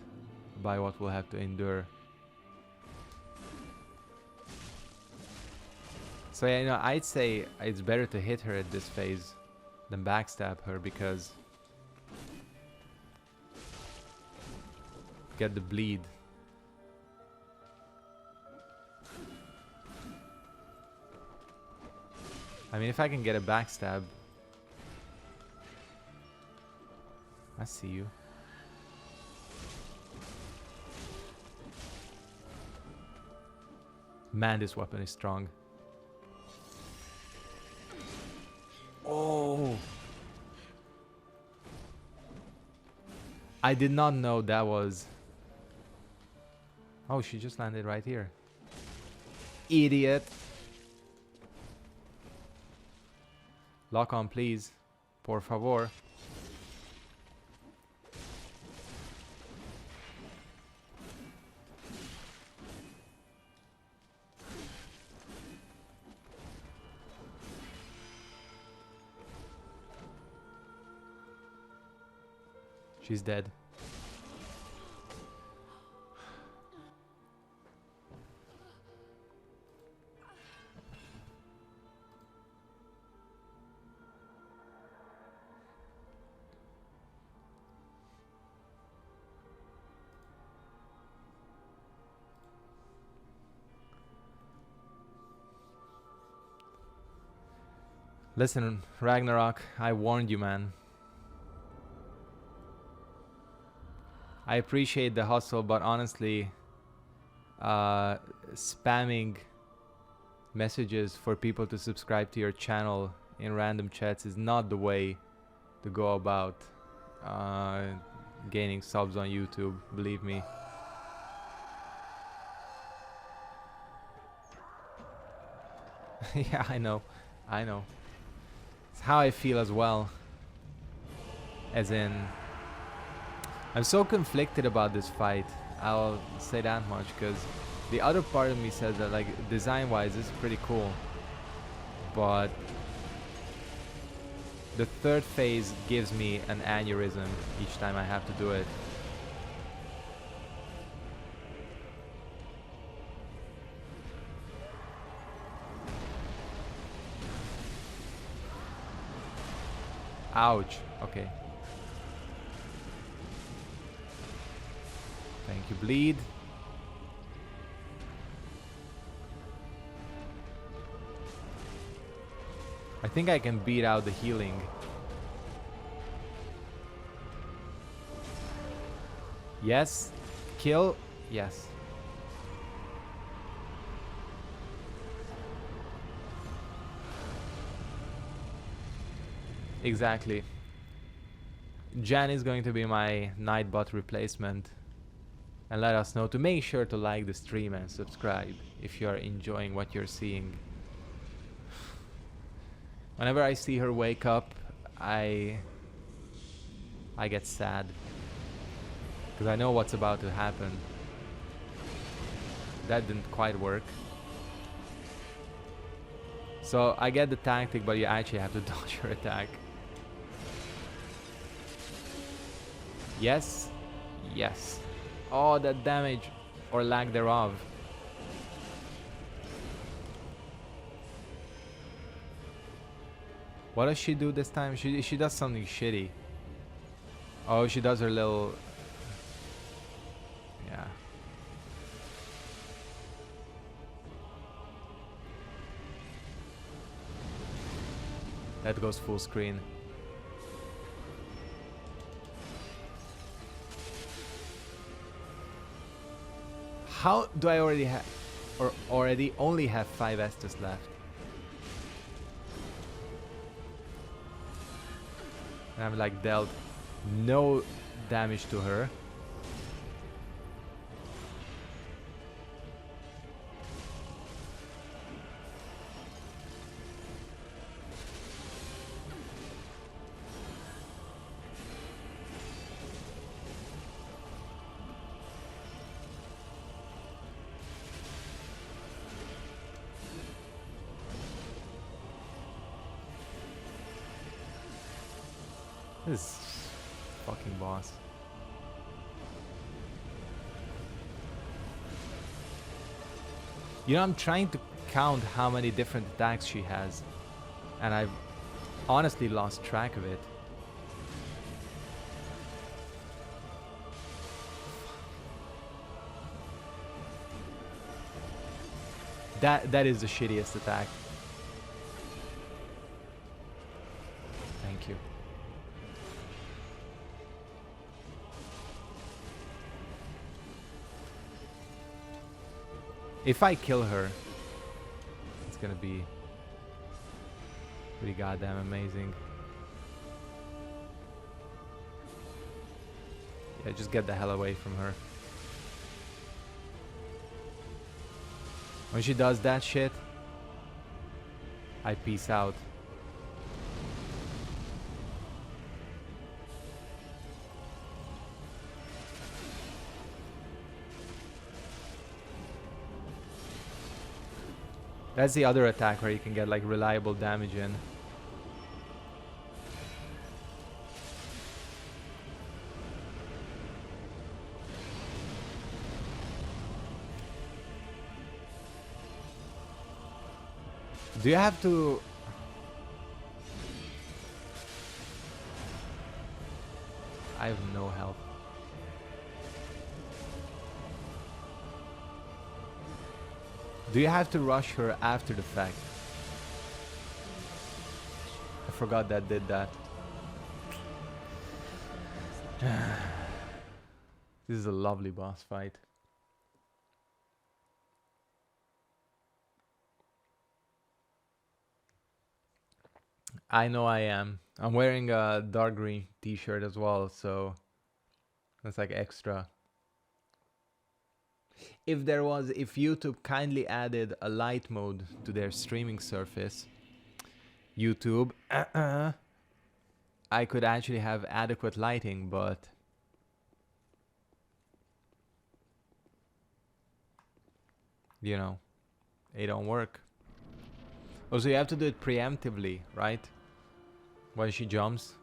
by what we'll have to endure. So yeah, you know, I'd say it's better to hit her at this phase than backstab her because get the bleed. I mean, if I can get a backstab. I see you. Man, this weapon is strong. Oh! I did not know that was... Oh, she just landed right here. Idiot! Lock on, please. Por favor. She's dead. Listen, Ragnarok, I warned you, man. I appreciate the hustle, but honestly, spamming messages for people to subscribe to your channel in random chats is not the way to go about gaining subs on YouTube, believe me. Yeah, I know. It's how I feel as well. As in, I'm so conflicted about this fight. I'll say that much, because the other part of me says that, like, design-wise, this is pretty cool. But the third phase gives me an aneurysm each time I have to do it. Ouch. Okay. Thank you, bleed. I think I can beat out the healing. Yes. Kill. Yes. Exactly. Jan is going to be my Nightbot replacement. And let us know to make sure to like the stream and subscribe if you are enjoying what you're seeing. Whenever I see her wake up, I get sad. Because I know what's about to happen. That didn't quite work. So I get the tactic, but you actually have to dodge her attack. Yes. Yes. Oh, that damage. Or lack thereof. What does she do this time? She does something shitty. Oh, she does her little... Yeah. That goes full screen. How do I already have... or already only have 5 Estus left? And I'm like dealt no damage to her. This fucking boss. You know, I'm trying to count how many different attacks she has, and I've honestly lost track of it. That is the shittiest attack. Thank you. If I kill her, it's gonna be pretty goddamn amazing. Yeah, just get the hell away from her. When she does that shit, I peace out. That's the other attack where you can get like reliable damage in. Do you have to... I have no health. Do you have to rush her after the fact? I forgot that did that. This is a lovely boss fight. I know I am. I'm wearing a dark green t-shirt as well, so that's like extra. If YouTube kindly added a light mode to their streaming surface, YouTube, I could actually have adequate lighting, but you know, it don't work. Oh, so you have to do it preemptively, right? When she jumps.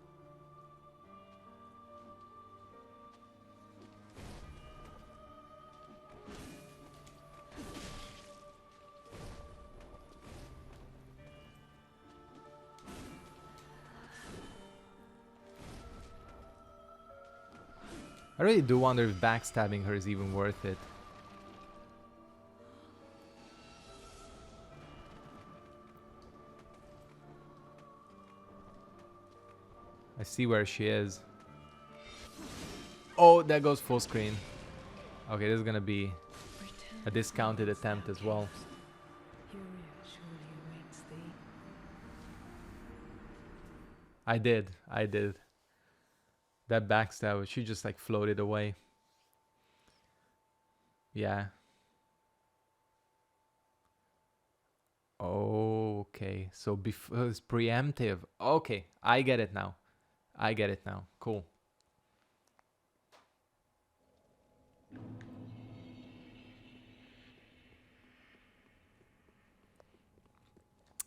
I really do wonder if backstabbing her is even worth it. I see where she is. Oh, that goes full screen. Okay, this is gonna be a discounted attempt as well. I did. That backstab, she just like floated away. Yeah. Okay, so it's preemptive. Okay, I get it now. I get it now. Cool.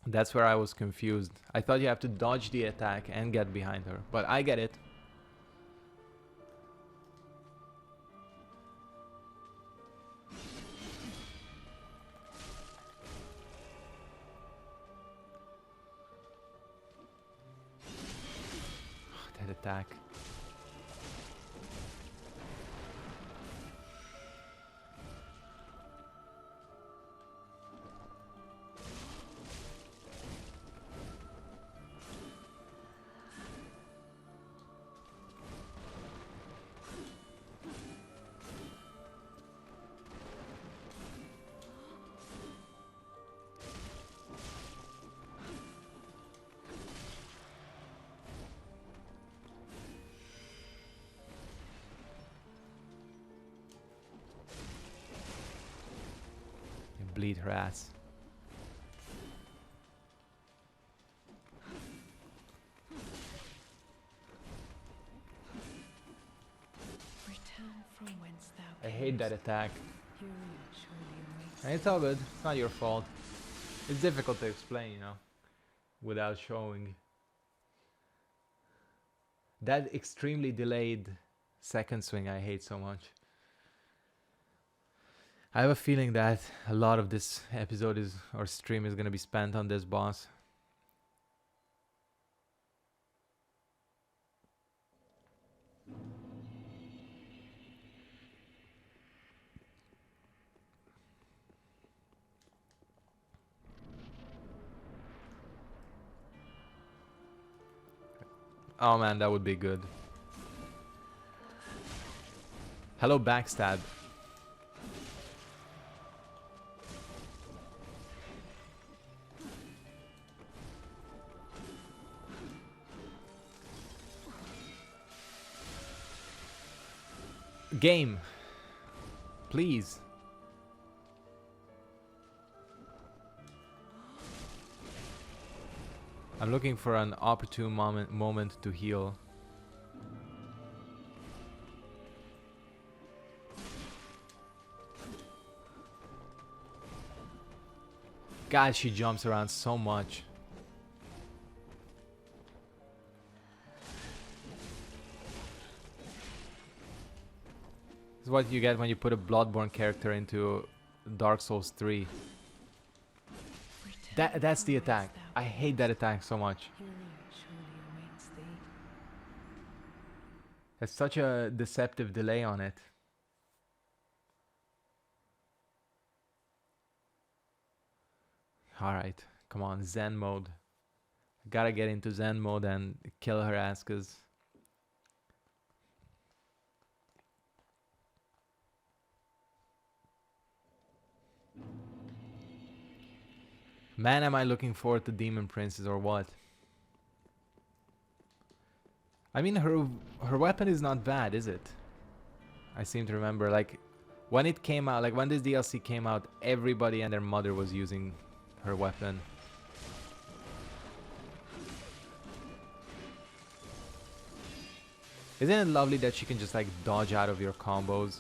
That's where I was confused. I thought you have to dodge the attack and get behind her, but I get it. That attack. Bleed her ass. Return from whence thou I hate that camest. attack. Fury surely awaits And it's all good. It's not your fault. It's difficult to explain, you know, without showing. That extremely delayed second swing I hate so much. I have a feeling that a lot of this episode is or stream is gonna be spent on this boss. Oh man, that would be good. Hello, backstab. Game. Please. I'm looking for an opportune moment to heal. God, she jumps around so much. This is what you get when you put a Bloodborne character into Dark Souls 3. That's the attack. I hate that attack so much. Fury surely awaits thee. There's such a deceptive delay on it. Alright, come on, Zen mode. Gotta get into Zen mode and kill her ass, cause man, am I looking forward to Demon Princess or what? I mean, her weapon is not bad, is it? I seem to remember, like, when it came out, like when this DLC came out, everybody and their mother was using her weapon. Isn't it lovely that she can just like dodge out of your combos?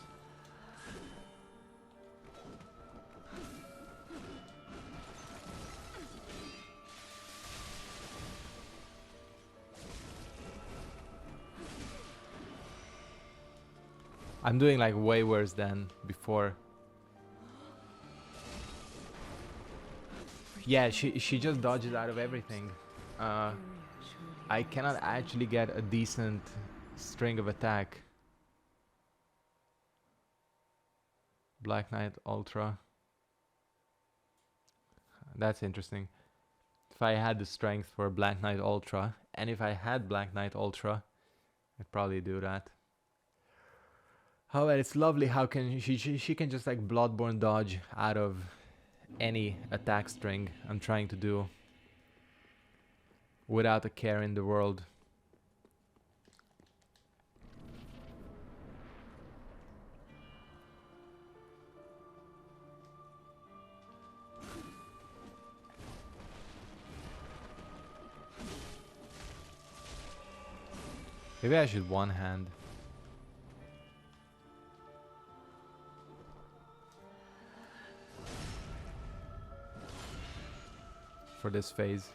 I'm doing like way worse than before. Yeah, she just dodges out of everything. I cannot actually get a decent string of attack. Black Knight Ultra. That's interesting. If I had the strength for Black Knight Ultra, and if I had Black Knight Ultra, I'd probably do that. However, it's lovely how can she can just like Bloodborne dodge out of any attack string I'm trying to do without a care in the world. Maybe I should one hand. For this phase.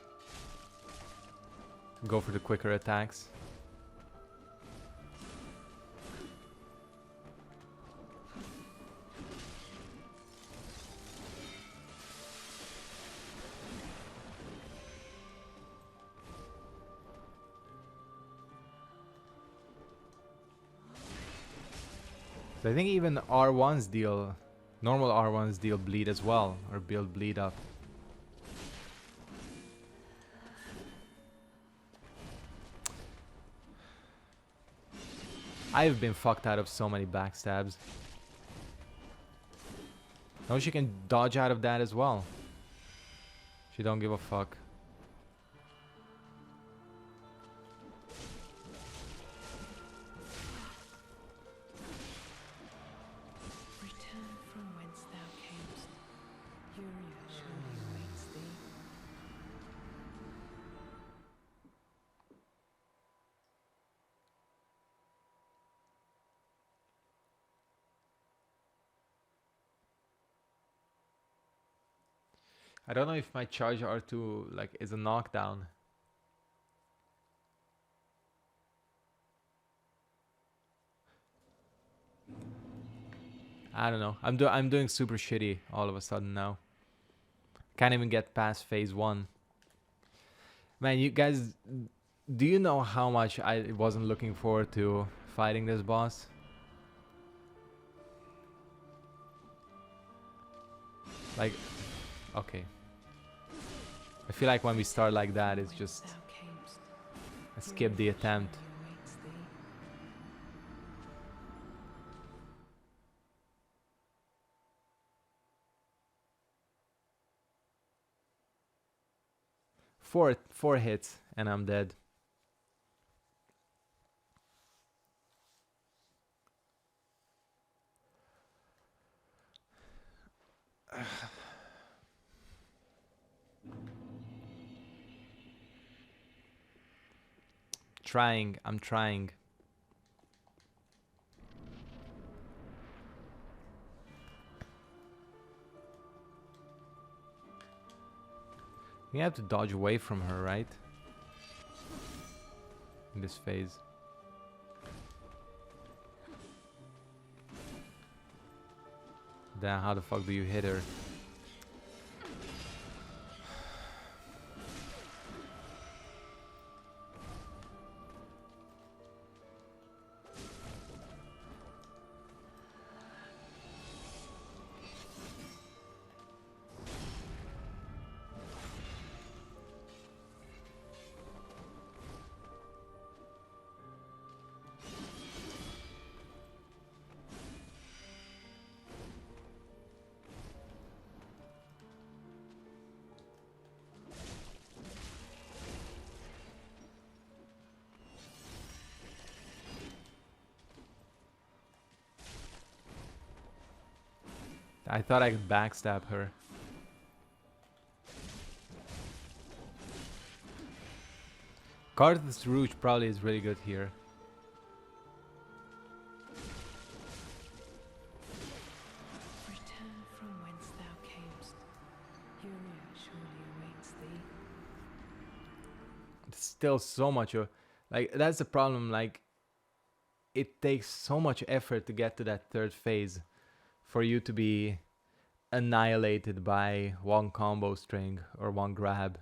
Go for the quicker attacks. So I think even R1s deal, normal R1s deal bleed as well, or build bleed up. I've been fucked out of so many backstabs. No, she can dodge out of that as well. She don't give a fuck. Return from whence thou camest. Furia surely awaits thee. I don't know if my charge R2 like is a knockdown. I don't know. I'm doing super shitty all of a sudden now. Can't even get past phase 1. Man, you guys, do you know how much I wasn't looking forward to fighting this boss? Like, okay. I feel like when we start like that, it's just Thou camest. I skip the attempt. Surely awaits thee. Four hits and I'm dead. I'm trying. You have to dodge away from her, right? In this phase. Then how the fuck do you hit her? I thought I could backstab her. Carthus Rouge probably is really good here. Return from whence thou camest. Furia surely awaits thee. It's still so much of, like, that's the problem. Like, it takes so much effort to get to that third phase for you to be annihilated by one combo string or one grab.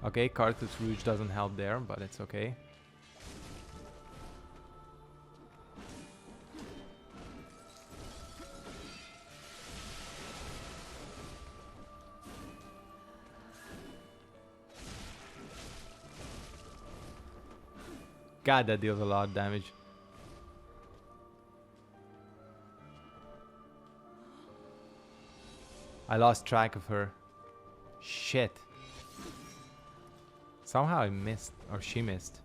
Okay, Carthus Rouge doesn't help there, but it's okay. God, that deals a lot of damage. I lost track of her. Shit. Somehow I missed, or she missed.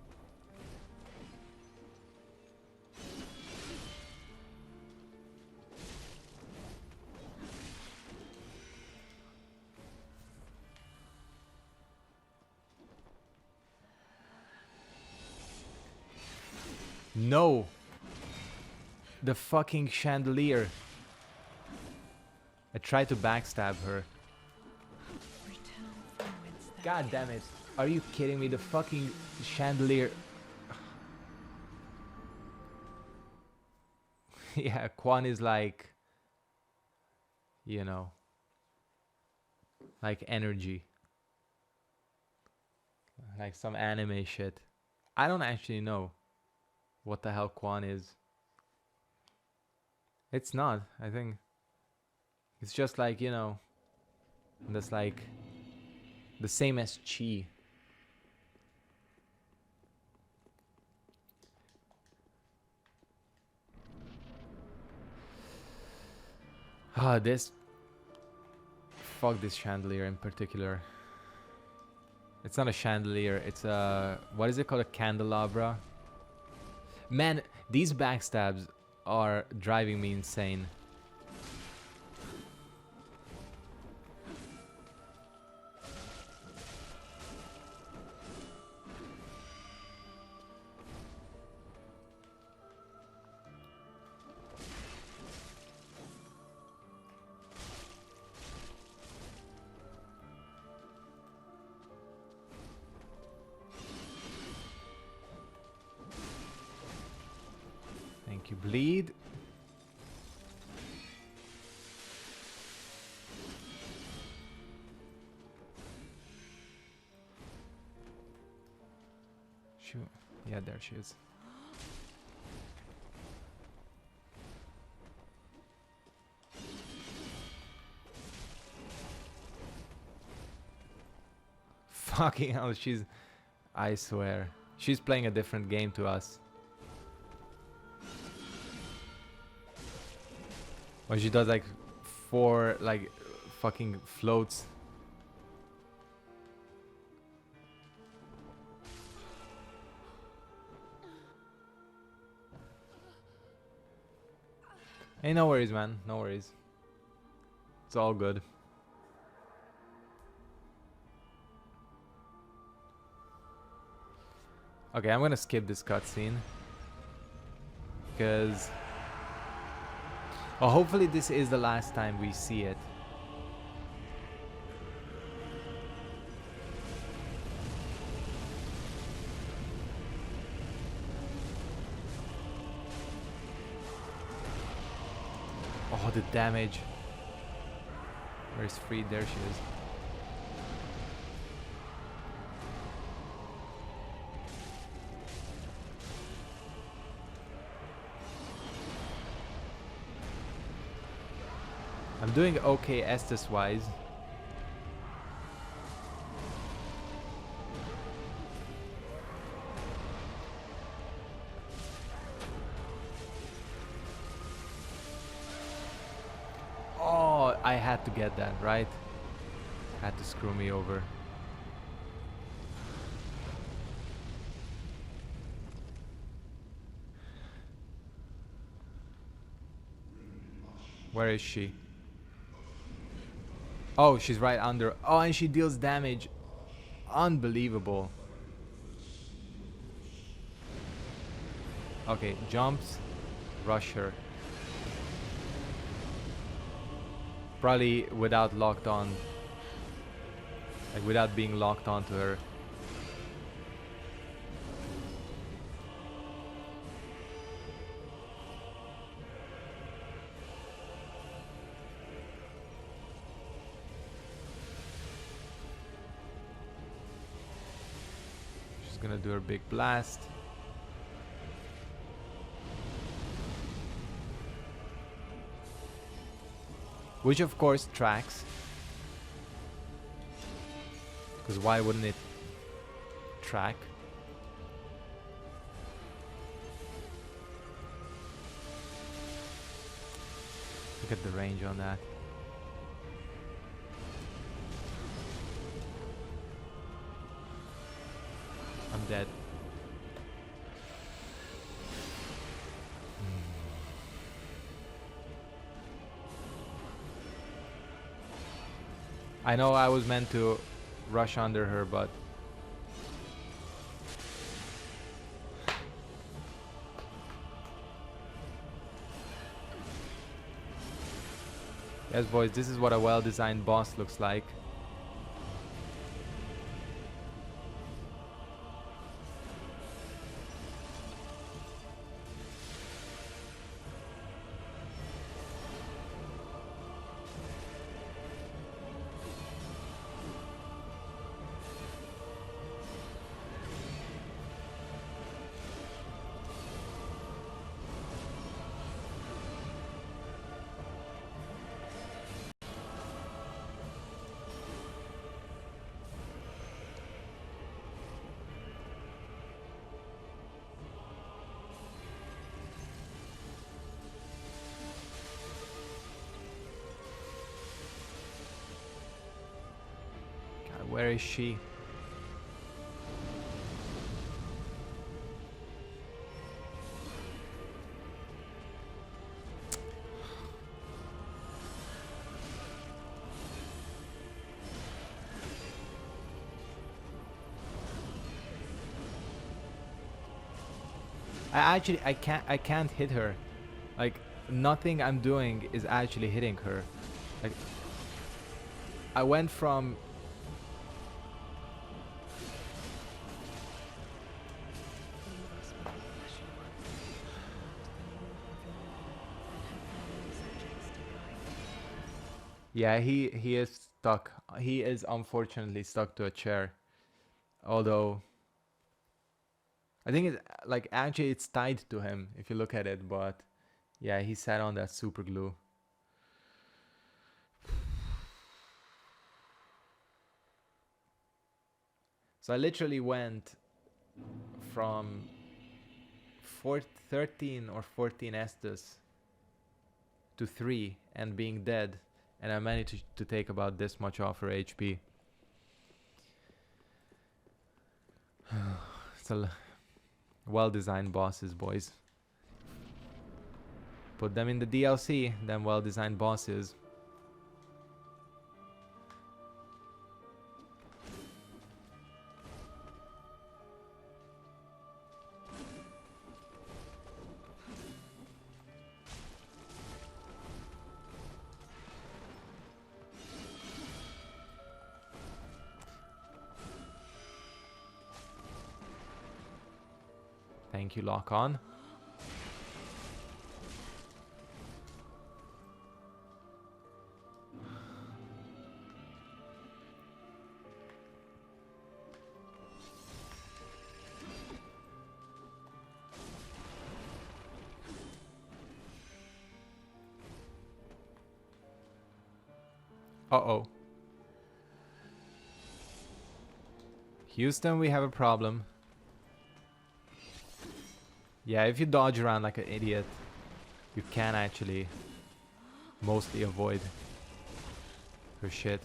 No! The fucking chandelier. I tried to backstab her. Return from whence thou God damn it. Are you kidding me? The fucking chandelier. Yeah, Quan is like, you know, like energy. Like some anime shit. I don't actually know what the hell Quan is. It's not. I think it's just like, you know, that's like the same as Chi. Ah, this. Fuck this chandelier in particular. It's not a chandelier, it's a. What is it called? A candelabra? Man, these backstabs are driving me insane. Thank you, bleed. Shoot. Yeah, there she is. Fucking hell, she's. I swear. She's playing a different game to us. Or she does like 4 like fucking floats. Hey, no worries, man. No worries. It's all good. Okay, I'm gonna skip this cutscene. Because... well, hopefully this is the last time we see it. Oh, the damage. Where's Free? There she is. I'm doing okay Estes wise. Oh, I had to get that, right? Had to screw me over. Where is she? Oh, she's right under. Oh, and she deals damage. Unbelievable. Okay, jumps. Rush her. Probably without locked on. Like without being locked onto her. She's gonna do her big blast. Which of course tracks. Because why wouldn't it track? Look at the range on that. I'm dead. I know I was meant to rush under her, but yes, boys, this is what a well-designed boss looks like. God, where is she? I can't hit her. Like, nothing I'm doing is actually hitting her. Like, I went from yeah, he is stuck. He is unfortunately stuck to a chair. Although I think it's like actually it's tied to him if you look at it, but yeah, he sat on that super glue. So I literally went from 13 or 14 Estus to 3 and being dead, and I managed to take about this much off her HP. It's a well-designed bosses, boys. Put them in the DLC, them well-designed bosses. Thank you, lock on. Uh-oh. Houston, we have a problem. Yeah, if you dodge around like an idiot, you can actually mostly avoid her shit.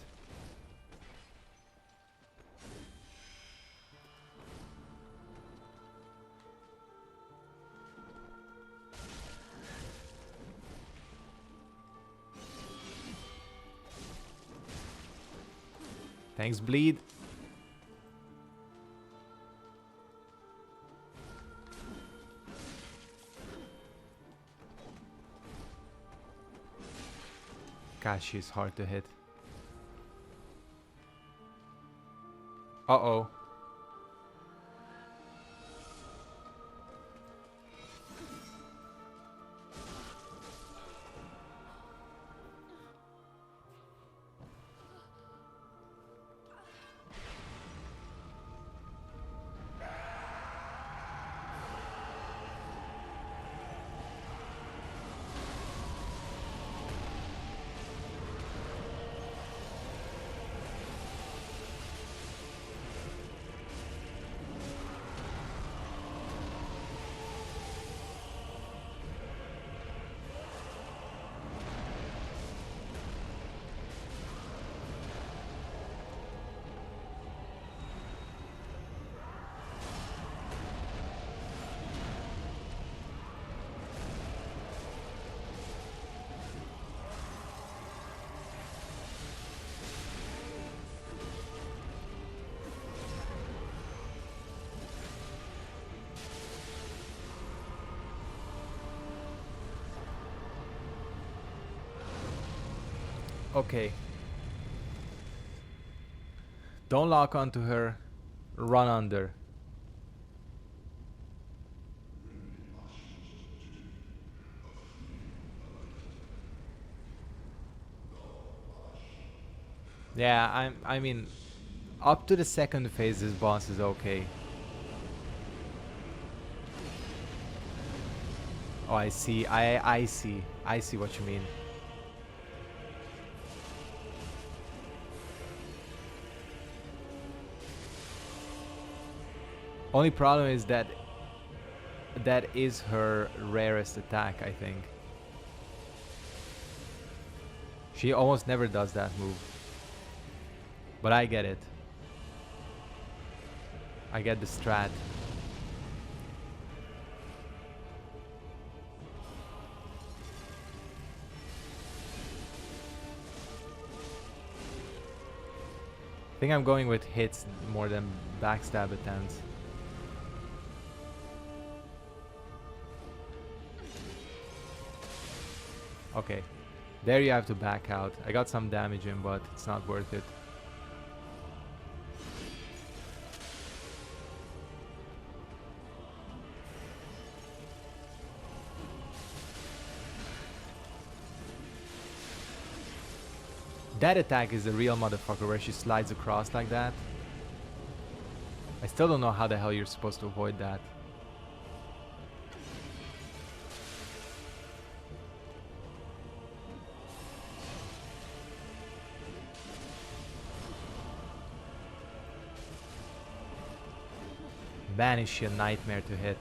Thanks, bleed. Gosh, she's hard to hit. Uh-oh. Okay. Don't lock onto her. Run under. Yeah, I mean, up to the second phase, this boss is okay. Oh, I see. I see. I see what you mean. Only problem is that that is her rarest attack, I think. She almost never does that move. But I get it. I get the strat. I think I'm going with hits more than backstab attempts. Okay. There you have to back out. I got some damage in, but it's not worth it. That attack is a real motherfucker where she slides across like that. I still don't know how the hell you're supposed to avoid that. Man, is she a nightmare to hit.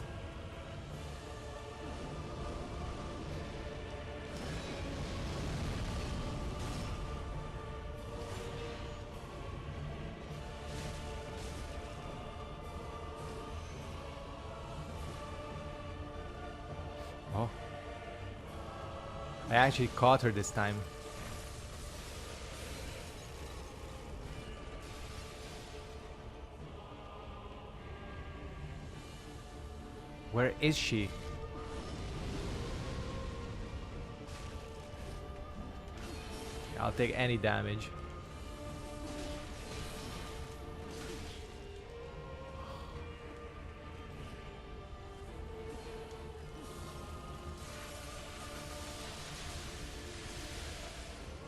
Oh. I actually caught her this time. Where is she? I'll take any damage.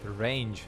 The range.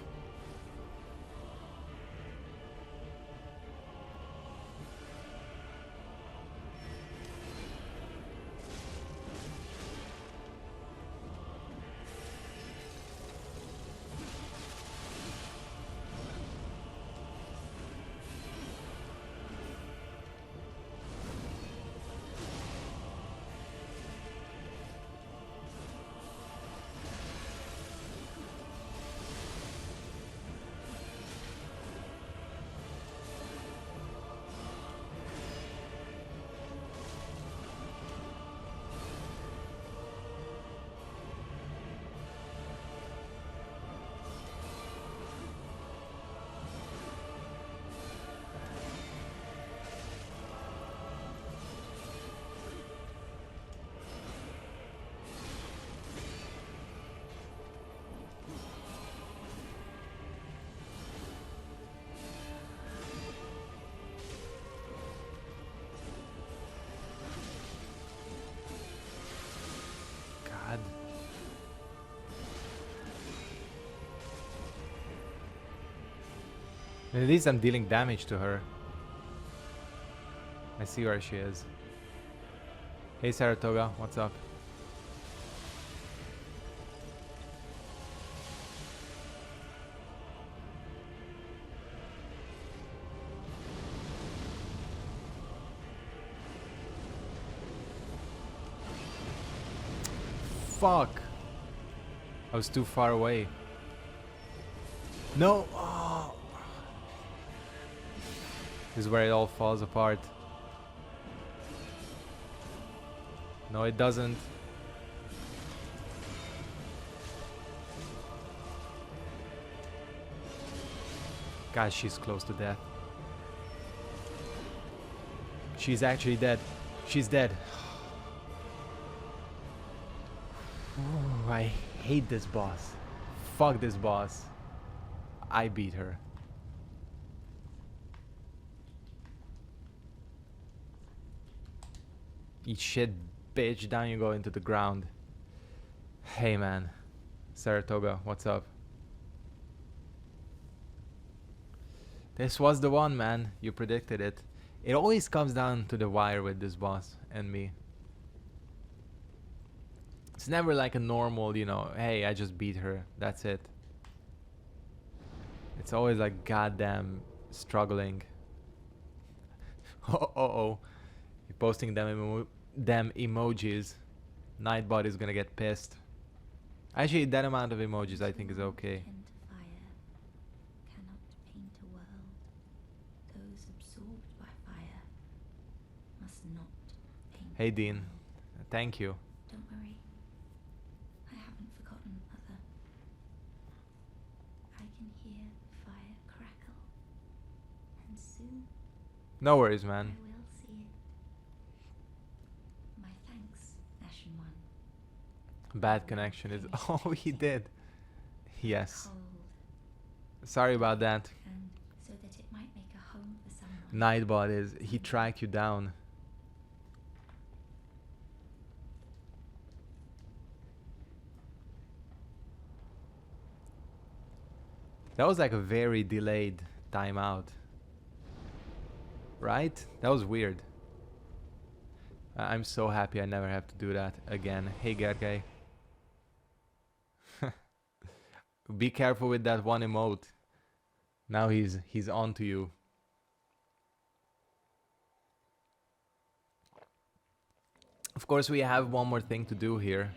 God. At least I'm dealing damage to her. I see where she is. Hey Saratoga, what's up? Fuck! I was too far away. No! Oh. This is where it all falls apart. No, it doesn't. God, she's close to death. She's actually dead. She's dead. Ooh, I hate this boss. Fuck this boss. I beat her. Eat shit, bitch. Down you go into the ground. Hey, man. Saratoga, what's up? This was the one, man. You predicted it. It always comes down to the wire with this boss and me. It's never like a normal, you know, hey, I just beat her. That's it. It's always like goddamn struggling. Oh. You're posting them emojis. Nightbot is gonna get pissed. Actually, that amount of emojis I think is okay. Akin to fire cannot paint a world. Those absorbed by fire must not paint. Hey, the Dean. world. Thank you. Don't worry. I haven't forgotten, Mother. I can hear fire crackle. And soon No worries, I man. will see it. My thanks, Ashen One. Bad connection is. Oh, he did. Yes. Cold, Sorry about that. and so that it might make a home for someone. Nightbot is. He tracked you down. That was like a very delayed timeout. Right? That was weird. I'm so happy I never have to do that again. Hey, Gergely. Be careful with that one emote. Now he's on to you. Of course, we have one more thing to do here,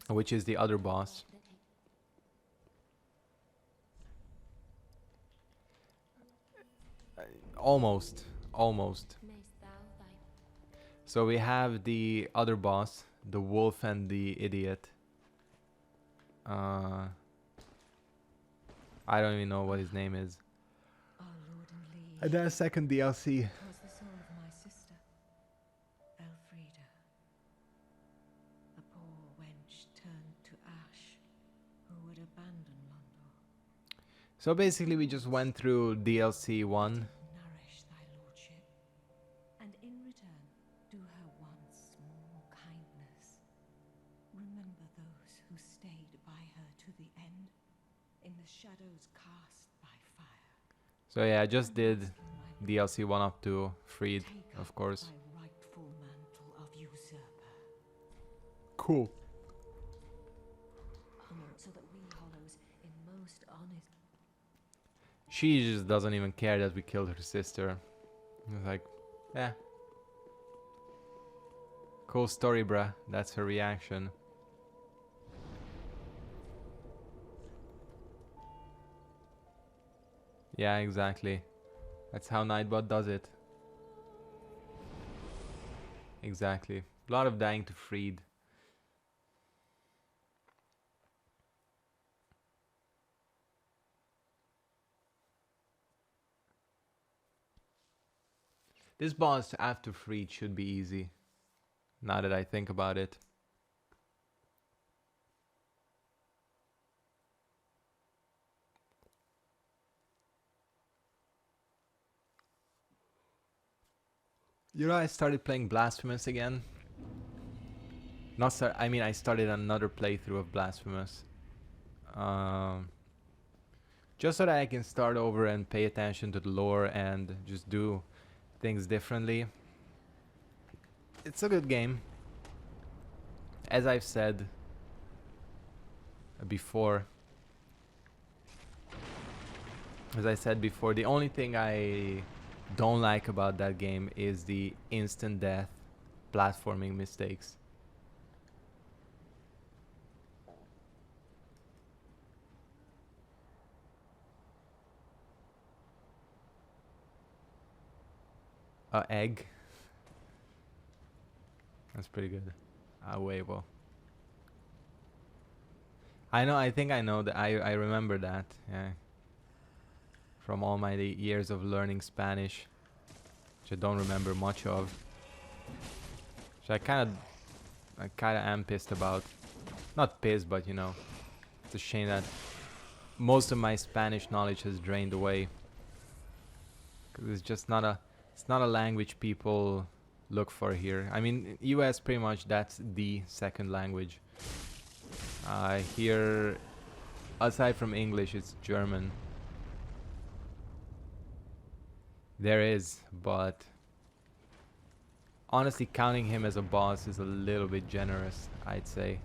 which is the other boss. Almost. So we have the other boss, the wolf and the idiot. I don't even know what his name is. Our lord and liege, And then a second DLC. was the soul of my sister, Elfrida. A poor wench turned to ash, who would abandon Londo. So basically we just went through DLC 1. Nourish thy lordship, and in return do her one small kindness. Remember those who stayed by her to the end, in the shadows cast by fire. So yeah, I just did Rescue my DLC 1 up to Freed, Take of up course. thy rightful mantle of usurper. Cool. So that we hollows in most honest. She just doesn't even care that we killed her sister. It's like, yeah. Cool story, bruh. That's her reaction. Yeah, exactly. That's how Nightbot does it. Exactly. A lot of dying to Freed. This boss after Freed should be easy. Now that I think about it. You know, I started playing Blasphemous again. I mean, I started another playthrough of Blasphemous. Just so that I can start over and pay attention to the lore and just do things differently. It's a good game. As I've said before. The only thing I don't like about that game is the instant death platforming mistakes. Egg. That's pretty good. Huevo. I think I know that. I remember that. Yeah. From all my years of learning Spanish, which I don't remember much of. Which I kind of am pissed about. Not pissed, but you know, It's a shame that most of my Spanish knowledge has drained away. Because it's just not a, it's not a language people look for here. I mean, US pretty much that's the second language. Here, aside from English, it's German. There is, but honestly, counting him as a boss is a little bit generous, I'd say.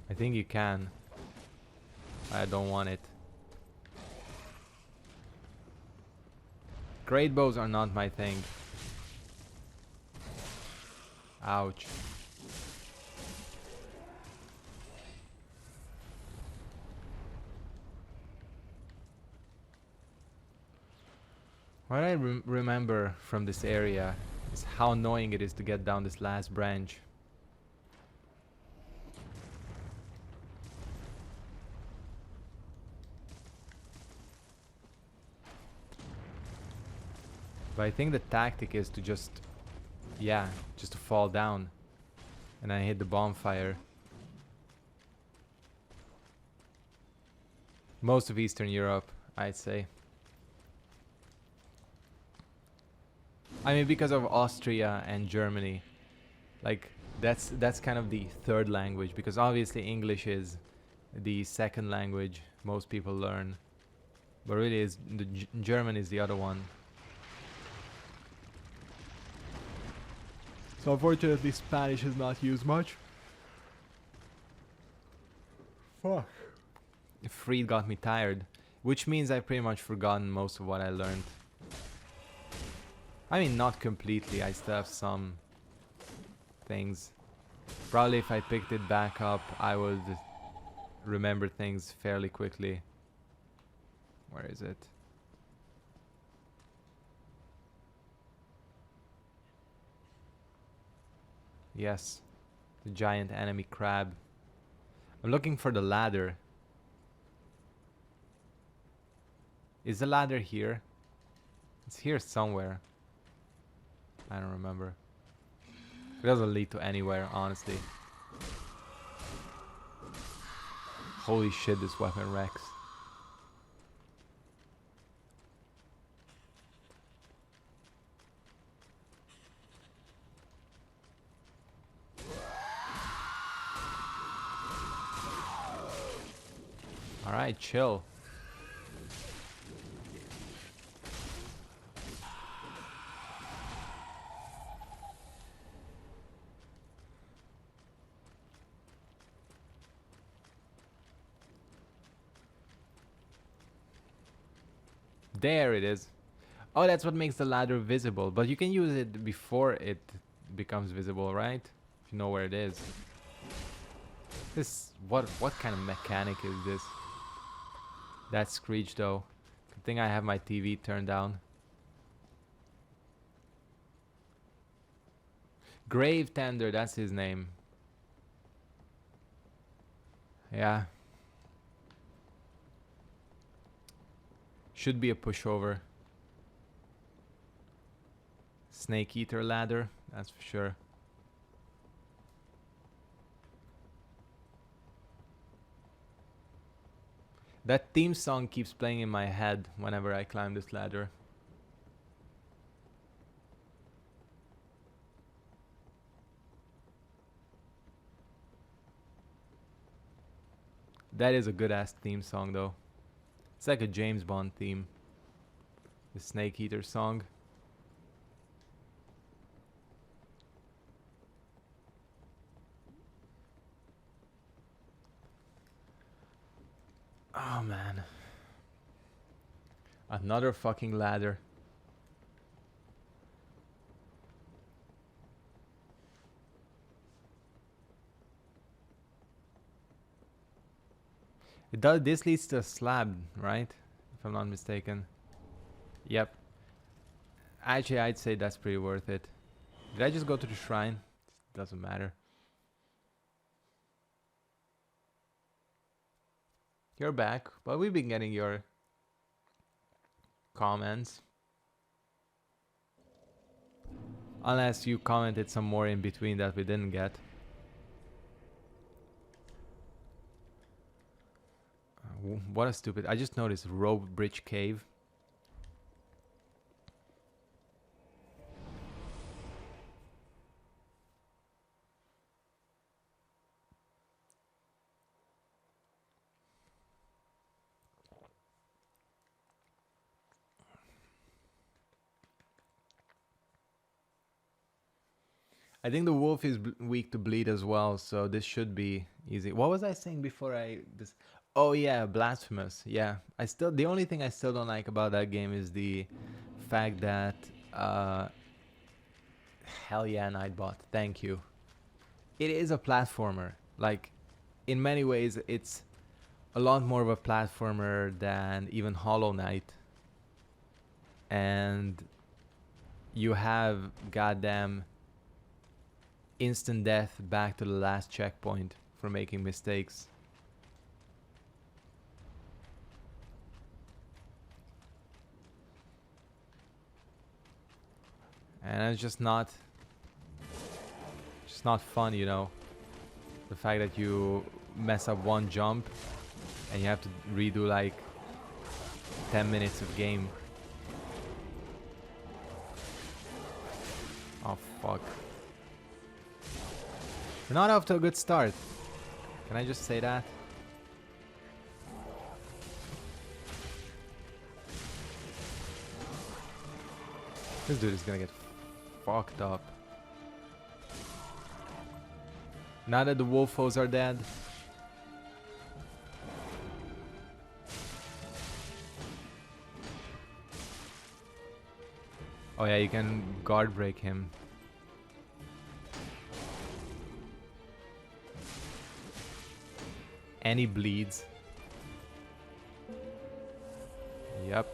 I think you can. I don't want it. Great bows are not my thing. Ouch. What I remember from this area is how annoying it is to get down this last branch. But I think the tactic is to just, yeah, just to fall down. And I hit the bonfire. Most of Eastern Europe, I'd say. I mean, because of Austria and Germany. Like, that's kind of the third language. Because obviously English is the second language most people learn. But really, is the German is the other one. So unfortunately, Spanish is not used much. Fuck. Freed got me tired, which means I've pretty much forgotten most of what I learned. I mean, not completely. I still have some things. Probably if I picked it back up, I would remember things fairly quickly. Where is it? Yes, the giant enemy crab. I'm looking for the ladder. Is the ladder here? It's here somewhere. I don't remember. It doesn't lead to anywhere, honestly. Holy shit, this weapon wrecks. Alright, chill. There it is. Oh, that's what makes the ladder visible. But you can use it before it becomes visible, right? If you know where it is. This, what kind of mechanic is this? That screech though. Good thing I have my TV turned down. Grave Tender, that's his name. Yeah. Should be a pushover. Snake Eater ladder, that's for sure. That theme song keeps playing in my head whenever I climb this ladder. That is a good ass theme song though. It's like a James Bond theme. The Snake Eater song. Oh man. Another fucking ladder. It does, this leads to a slab, right? If I'm not mistaken. Yep. Actually, I'd say that's pretty worth it. Did I just go to the shrine? Doesn't matter. You're back, but we've been getting your comments. Unless you commented some more in between that we didn't get. What a stupid... I just noticed rope bridge cave. I think the wolf is weak to bleed as well, so this should be easy. What was I saying before I... this? Oh yeah, Blasphemous. Yeah, the only thing I still don't like about that game is the fact that... hell yeah, Nightbot. Thank you. It is a platformer. Like, in many ways, it's a lot more of a platformer than even Hollow Knight. And you have goddamn instant death back to the last checkpoint for making mistakes. And it's just not fun, you know. The fact that you mess up one jump and you have to redo like 10 minutes of game. Oh fuck. We're not off to a good start. Can I just say that? This dude is gonna get fucked up. Now that the wolfos are dead. Oh yeah, you can guard break him. And he bleeds. Yep.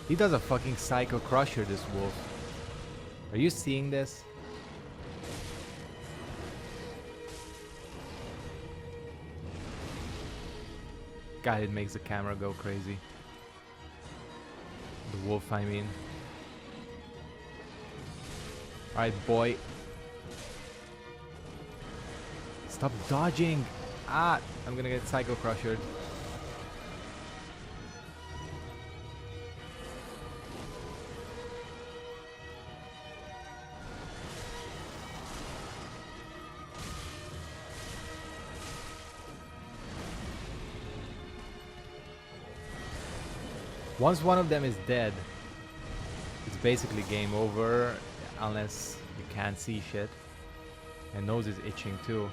He does a fucking psycho crusher, this wolf. Are you seeing this? God, it makes the camera go crazy. The wolf, I mean. Alright, boy. Stop dodging! Ah! I'm gonna get psycho crushed. Once one of them is dead, it's basically game over, unless you can't see shit. And nose is itching too.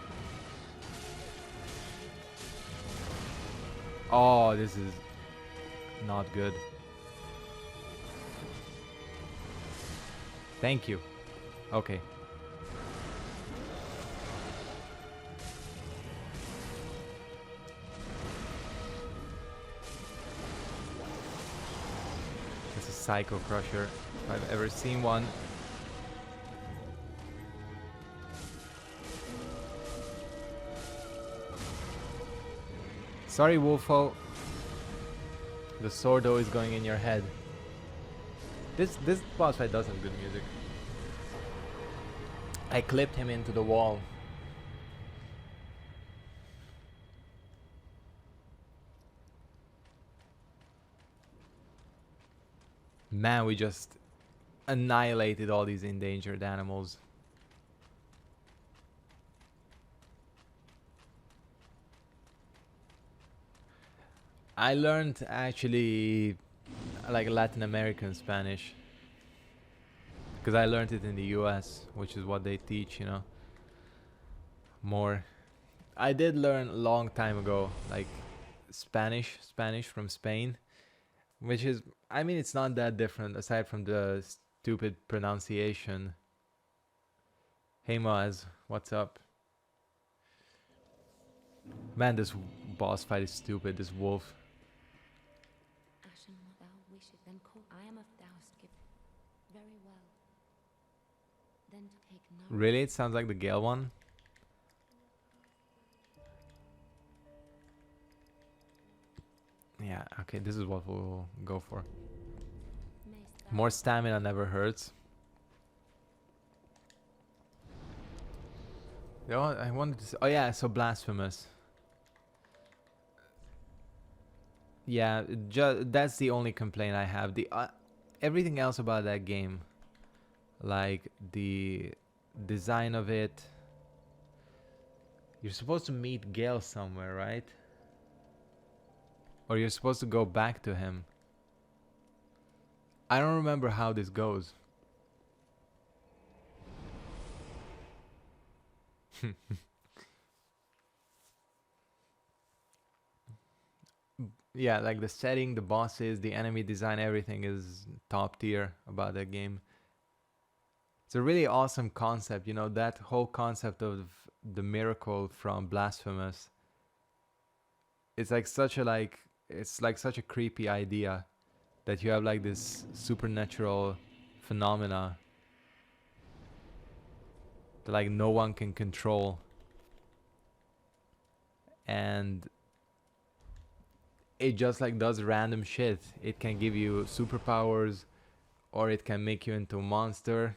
Oh, this is not good. Thank you. Okay. This is Psycho Crusher, if I've ever seen one. Sorry, Wolfo. The Sordo is going in your head. This boss fight does have good music. I clipped him into the wall. Man, we just annihilated all these endangered animals. I learned actually like Latin American Spanish because I learned it in the US, which is what they teach, you know, more. I did learn a long time ago like Spanish from Spain, which is, I mean, it's not that different aside from the stupid pronunciation. Hey Maz, what's up? Man, this boss fight is stupid. This wolf. Ashen, what thou wishest, then call. I am of thou skip. Very well. Then take no. Really? It sounds like the Gale one. Yeah, okay, this is what we'll go for. Mayst thou More stamina never hurts. You know what, I wanted to say, oh yeah, so blasphemous. Yeah, that's the only complaint I have. The everything else about that game, like the design of it. You're supposed to meet Gale somewhere, right? Or you're supposed to go back to him. I don't remember how this goes. Yeah, like the setting, the bosses, the enemy design, everything is top tier about that game. It's a really awesome concept, you know, that whole concept of the miracle from Blasphemous. It's like it's like such a creepy idea that you have like this supernatural phenomena that like no one can control, and it just like does random shit. It can give you superpowers or it can make you into a monster.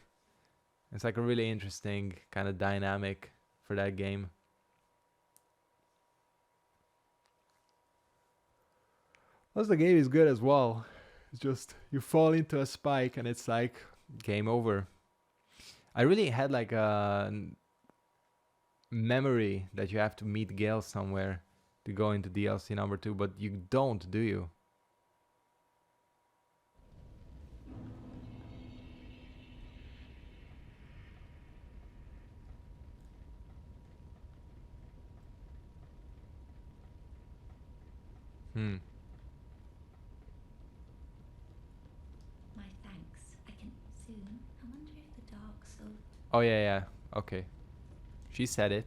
It's like a really interesting kind of dynamic for that game. Plus the game is good as well. It's just you fall into a spike and it's like game over. I really had like a memory that you have to meet Gale somewhere to go into DLC number 2, but you don't, do you? Hmm. My thanks. I can soon. I wonder if the dark soul. Oh yeah, yeah. Okay. She said it.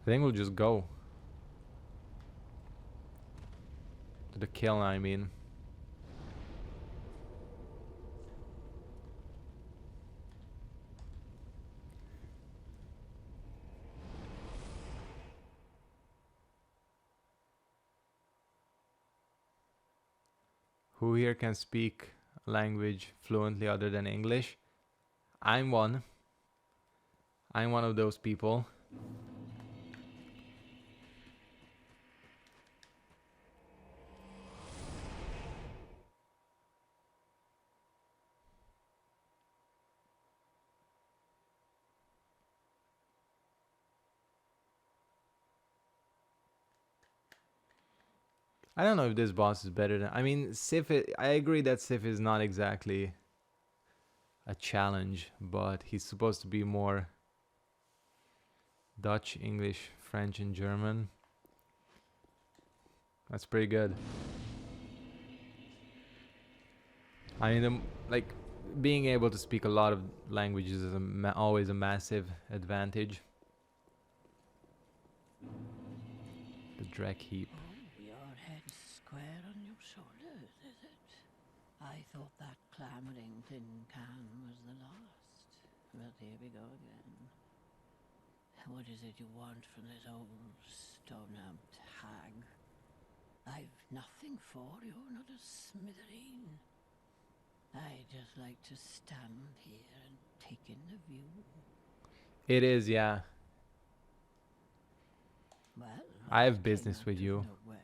I think we'll just go to the kiln, I mean. Who here can speak a language fluently other than English? I'm one. I'm one of those people. I don't know if this boss is better than... I mean, Sif... I agree that Sif is not exactly a challenge, but he's supposed to be more Dutch, English, French, and German. That's pretty good. I mean, like, being able to speak a lot of languages is always a massive advantage. The Drek heap. Oh, your head's square on your shoulders, is it? I thought that clambering tin can was the last. But here we go again. What is it you want from this old stone-amped hag? I've nothing for you, not a smithereen. I just like to stand here and take in the view. It is, yeah. Well, I have came business out with of you. nowhere.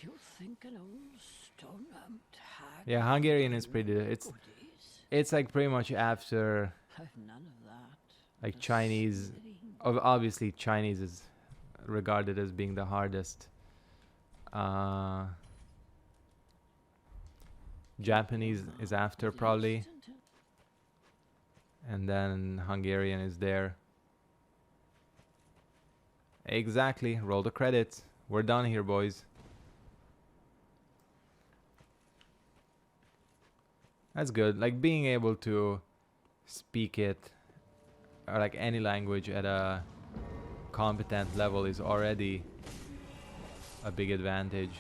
You think an old stone-amped hag? Yeah, would Hungarian buy is you pretty... goodies? It's like pretty much after... I've none of that. like not a Chinese... smithereen. Obviously, Chinese is regarded as being the hardest. Japanese is after, At probably. least until And then Hungarian is there. Exactly. Roll the credits. We're done here, boys. That's good. Like, being able to speak it or like any language at a competent level is already a big advantage.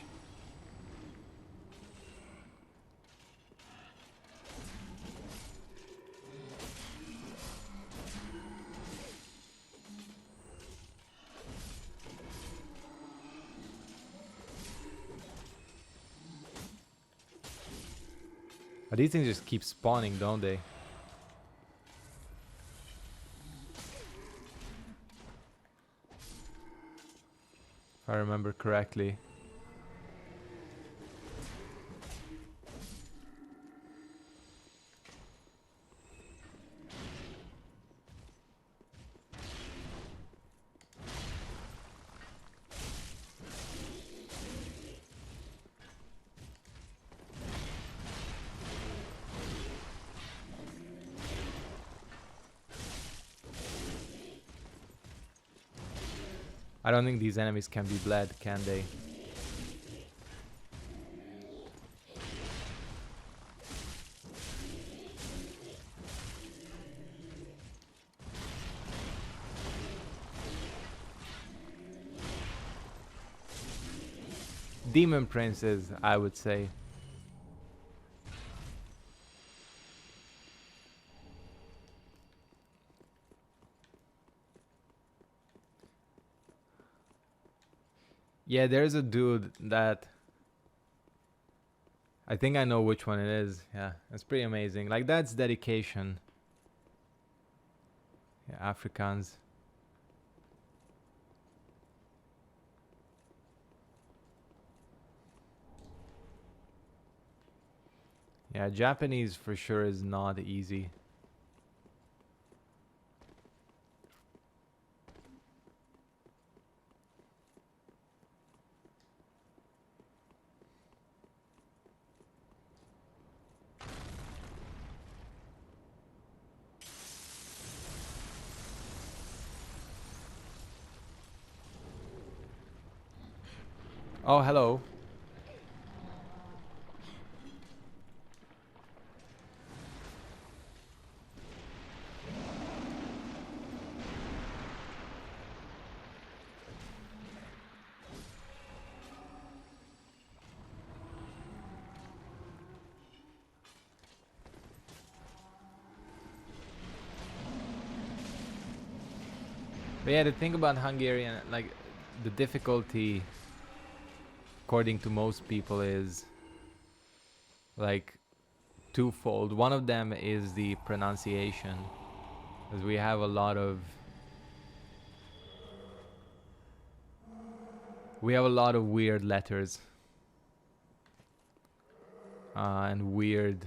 But these things just keep spawning, don't they? If I remember correctly. I don't think these enemies can be bled, can they? Demon princes, I would say. Yeah, there's a dude that I think I know which one it is. Yeah, it's pretty amazing. Like, that's dedication. Yeah, Afrikaans. Yeah, Japanese for sure is not easy. Oh, hello. But yeah, the thing about Hungarian, like, the difficulty, according to most people, is like twofold. One of them is the pronunciation, because we have a lot of weird letters and weird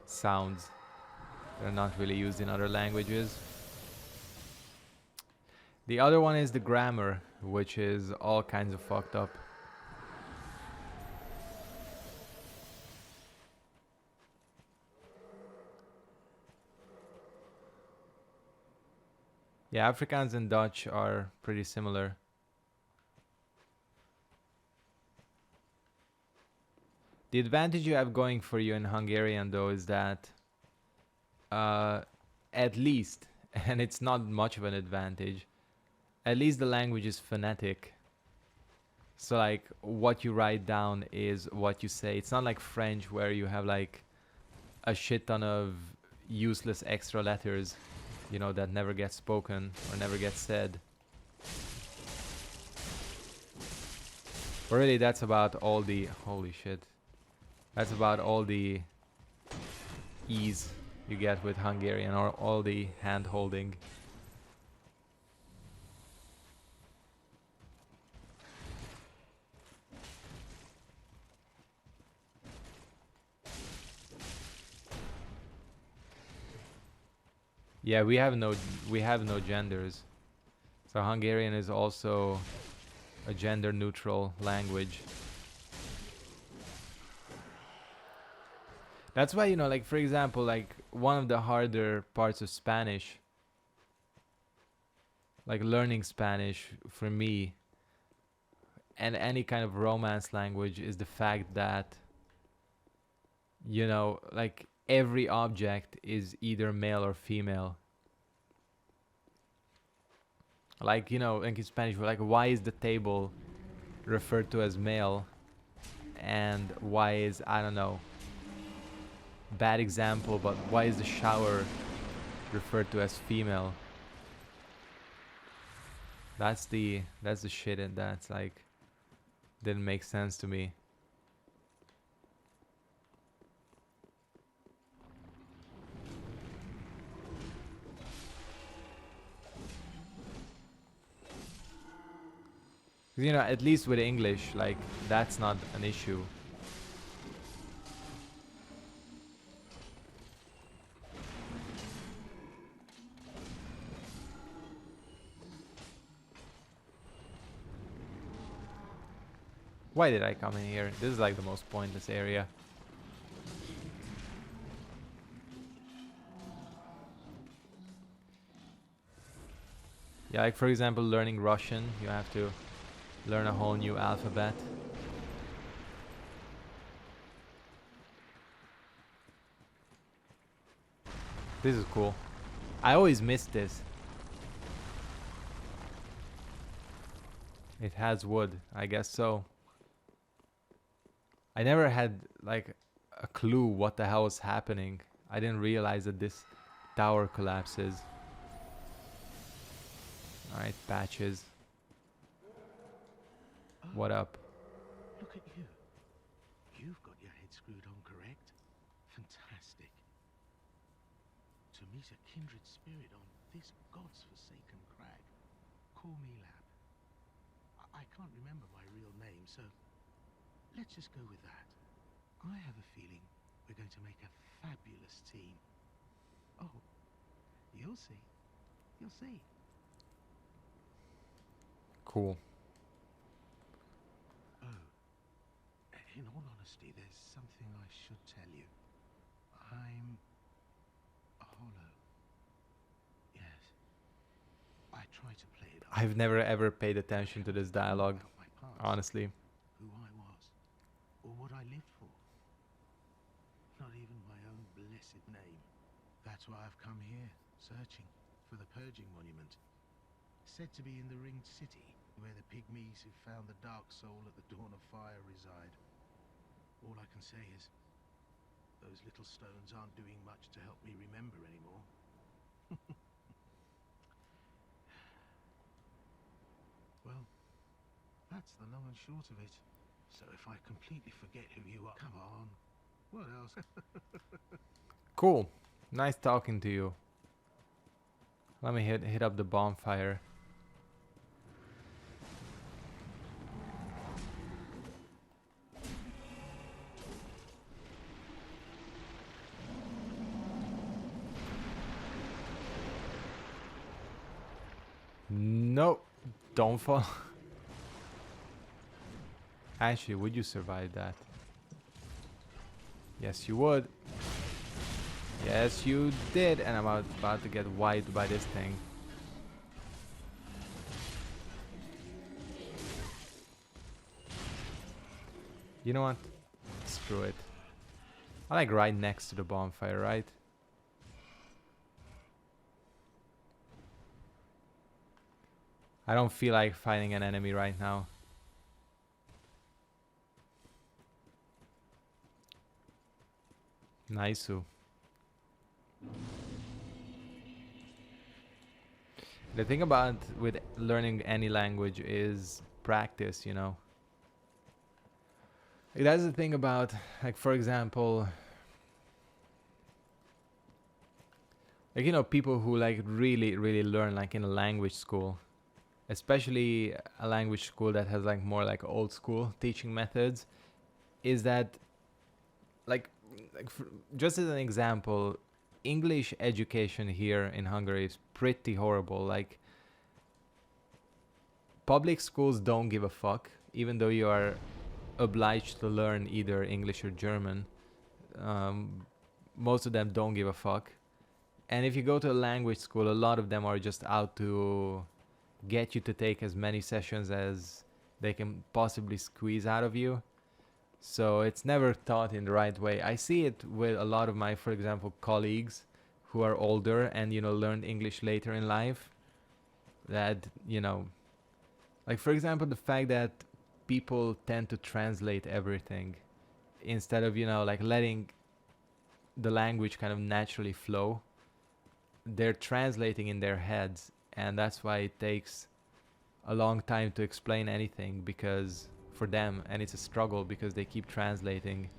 sounds that are not really used in other languages. The other one is the grammar, which is all kinds of fucked up. Yeah, Afrikaans and Dutch are pretty similar. The advantage you have going for you in Hungarian, though, is that at least, and it's not much of an advantage, at least the language is phonetic. So, like, what you write down is what you say. It's not like French, where you have, like, a shit ton of useless extra letters, you know, that never get spoken or never get said. But really, that's about all the... Holy shit. That's about all the ease you get with Hungarian, or all the hand holding. Yeah, we have no genders. So Hungarian is also a gender neutral language. That's why, you know, like, for example, like, one of the harder parts of Spanish, like learning Spanish for me, and any kind of Romance language, is the fact that, you know, like, every object is either male or female. Like, you know, like in Spanish, like, why is the table referred to as male, and why is, I don't know, bad example, but why is the shower referred to as female? That's the shit, and that's like didn't make sense to me. You know, at least with English, like, that's not an issue. Why did I come in here? This is like the most pointless area. Yeah, like for example, learning Russian, you have to learn a whole new alphabet. This is cool. I always miss this. It has wood, I guess so. I never had like a clue what the hell was happening. I didn't realize that this tower collapses. Alright, Patches. What up? Look at you. You've got your head screwed on correct. Fantastic. To meet a kindred spirit on this god's forsaken crag. Call me Lab. I can't remember my real name, so let's just go with that. I have a feeling we're going to make a fabulous team. Oh, you'll see. You'll see. Cool. Oh, in all honesty, there's something I should tell you. I'm hollow. Yes. I try to play it off. I've never ever paid attention to this dialogue, About my past, honestly. who I was, or what I lived for. Not even my own blessed name. That's why I've come here, searching for the Purging Monument. Said to be in the Ringed City, where the pygmies who found the Dark Soul at the Dawn of Fire reside. All I can say is, those little stones aren't doing much to help me remember anymore. Well, that's the long and short of it. So if I completely forget who you are, come on. What else? Cool. Nice talking to you. Let me hit up the bonfire. No, don't fall. Actually, would you survive that? Yes, you would. Yes, you did. And I'm about to get wiped by this thing. You know what? Screw it. I like right next to the bonfire, right? I don't feel like fighting an enemy right now. Nice-oo. The thing about with learning any language is practice, you know. Like, that's the thing about, like, for example, like, you know, people who like really learn like in a language school, especially a language school that has like more like old school teaching methods, is that like just as an example, English education here in Hungary is pretty horrible. Like, public schools don't give a fuck, even though you are obliged to learn either English or German. Most of them don't give a fuck. And if you go to a language school, a lot of them are just out to get you to take as many sessions as they can possibly squeeze out of you. So it's never taught in the right way. I see it with a lot of my, for example, colleagues who are older and, you know, learned English later in life. that, you know, like for example, the fact that people tend to translate everything instead of, you know, like letting the language kind of naturally flow. They're translating in their heads, and that's why it takes a long time to explain anything, because for them, and it's a struggle because they keep translating.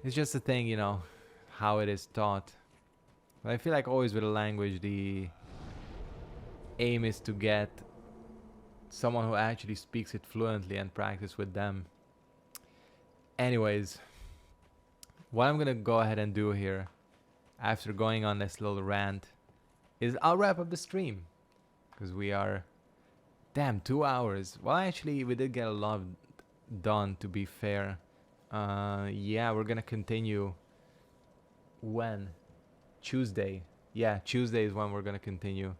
It's just a thing, you know, how it is taught. But I feel like always with a language, the aim is to get someone who actually speaks it fluently and practice with them. Anyways, what I'm gonna go ahead and do here, after going on this little rant, is I'll wrap up the stream, because we are, damn, 2 hours. Well, actually, we did get a lot done, to be fair. Yeah, we're gonna continue. When? Tuesday. Yeah, Tuesday is when we're gonna continue.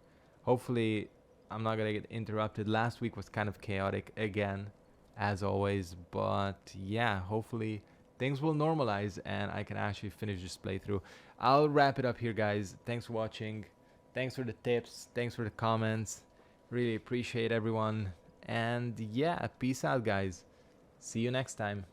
Hopefully, I'm not gonna get interrupted. Last week was kind of chaotic again, as always. But yeah, hopefully things will normalize and I can actually finish this playthrough. I'll wrap it up here, guys. Thanks for watching. Thanks for the tips. Thanks for the comments. Really appreciate everyone. And yeah, peace out, guys. See you next time.